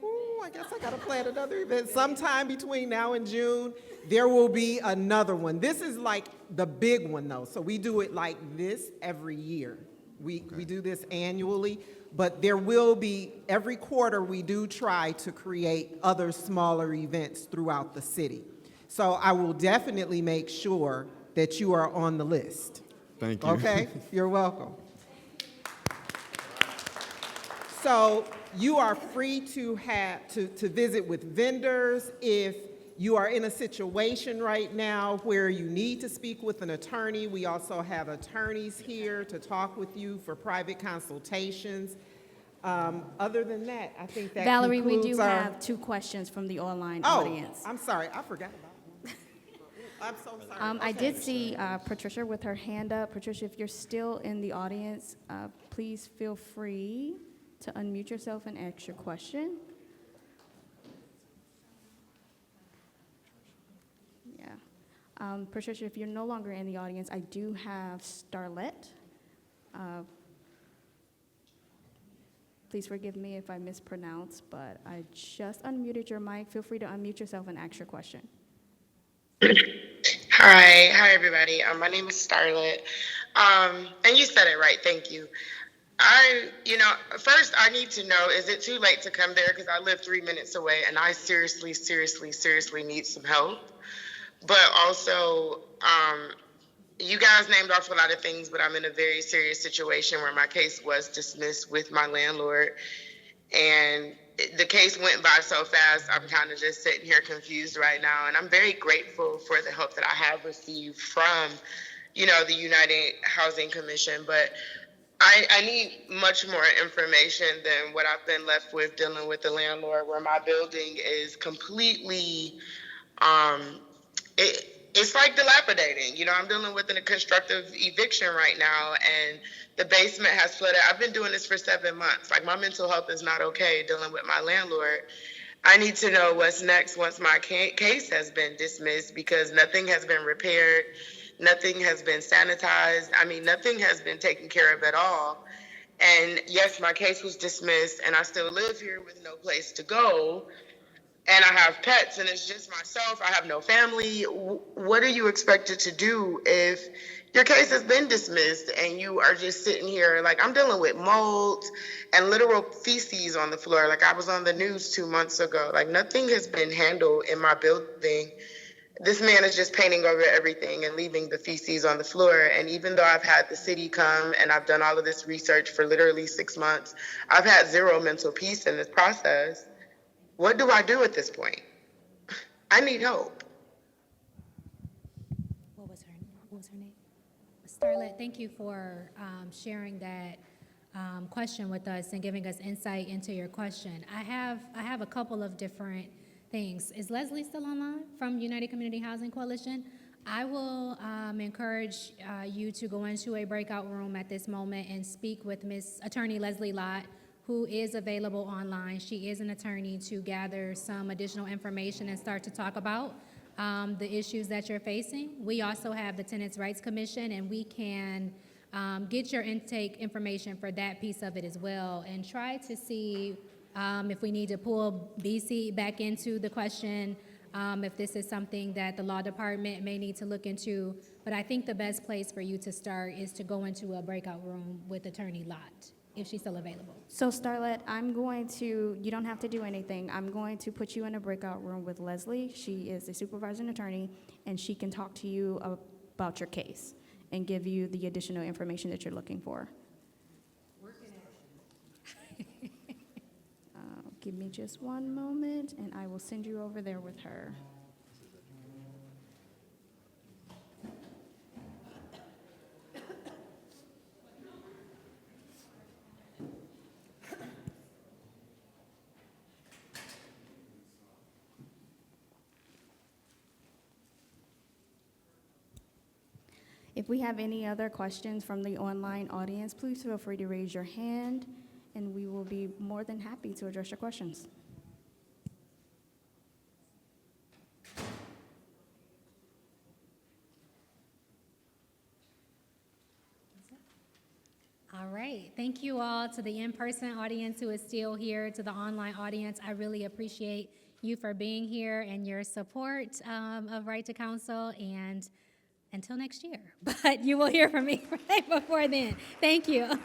Ooh, I guess I gotta plan another event. Sometime between now and June, there will be another one. This is like the big one though, so we do it like this every year. We do this annually, but there will be, every quarter we do try to create other smaller events throughout the city. So I will definitely make sure that you are on the list. Thank you. Okay, you're welcome. So you are free to visit with vendors. If you are in a situation right now where you need to speak with an attorney, we also have attorneys here to talk with you for private consultations. Other than that, I think that Valerie, we concludes do our... have 2 questions from the online Oh, audience. I'm sorry, I forgot about one. I'm so sorry. I did see Patricia with her hand up. Patricia, if you're still in the audience, please feel free to unmute yourself and ask your question. Yeah. Patricia, if you're no longer in the audience, I do have Starlette. Please forgive me if I mispronounce, but I just unmuted your mic. Feel free to unmute yourself and ask your question. Hi everybody. My name is Starlet. And you said it right, thank you. First I need to know, is it too late to come there? Because I live 3 minutes away and I seriously need some help. But also, you guys named off a lot of things, but I'm in a very serious situation where my case was dismissed with my landlord. And the case went by so fast, I'm kind of just sitting here confused right now. And I'm very grateful for the help that I have received from, the United Housing Commission. But I need much more information than what I've been left with dealing with the landlord, where my building is completely, it's like dilapidating. I'm dealing with a constructive eviction right now, and the basement has flooded. I've been doing this for 7 months. My mental health is not okay dealing with my landlord. I need to know what's next once my case has been dismissed, because nothing has been repaired, nothing has been sanitized. Nothing has been taken care of at all. And yes, my case was dismissed, and I still live here with no place to go. And I have pets, and it's just myself. I have no family. What are you expected to do if your case has been dismissed and you are just sitting here? I'm dealing with mold and literal feces on the floor. I was on the news 2 months ago. Nothing has been handled in my building. This man is just painting over everything and leaving the feces on the floor. And even though I've had the city come and I've done all of this research for literally 6 months, I've had zero mental peace in this process. What do I do at this point? I need help. What was her name? Starlet, thank you for sharing that question with us and giving us insight into your question. I have a couple of different things. Is Leslie still online from United Community Housing Coalition? I will encourage you to go into a breakout room at this moment and speak with Ms. Attorney Leslie Lott, who is available online. She is an attorney to gather some additional information and start to talk about the issues that you're facing. We also have the Tenants' Rights Commission, and we can get your intake information for that piece of it as well, and try to see if we need to pull BC back into the question, if this is something that the law department may need to look into. But I think the best place for you to start is to go into a breakout room with Attorney Lott, if she's still available. So Starlet, you don't have to do anything. I'm going to put you in a breakout room with Leslie. She is a supervising attorney, and she can talk to you about your case and give you the additional information that you're looking for. Give me just one moment, and I will send you over there with her. If we have any other questions from the online audience, please feel free to raise your hand, and we will be more than happy to address your questions. All right. Thank you all to the in-person audience who is still here, to the online audience. I really appreciate you for being here and your support of Right to Counsel, and until next year. But you will hear from me right before then. Thank you.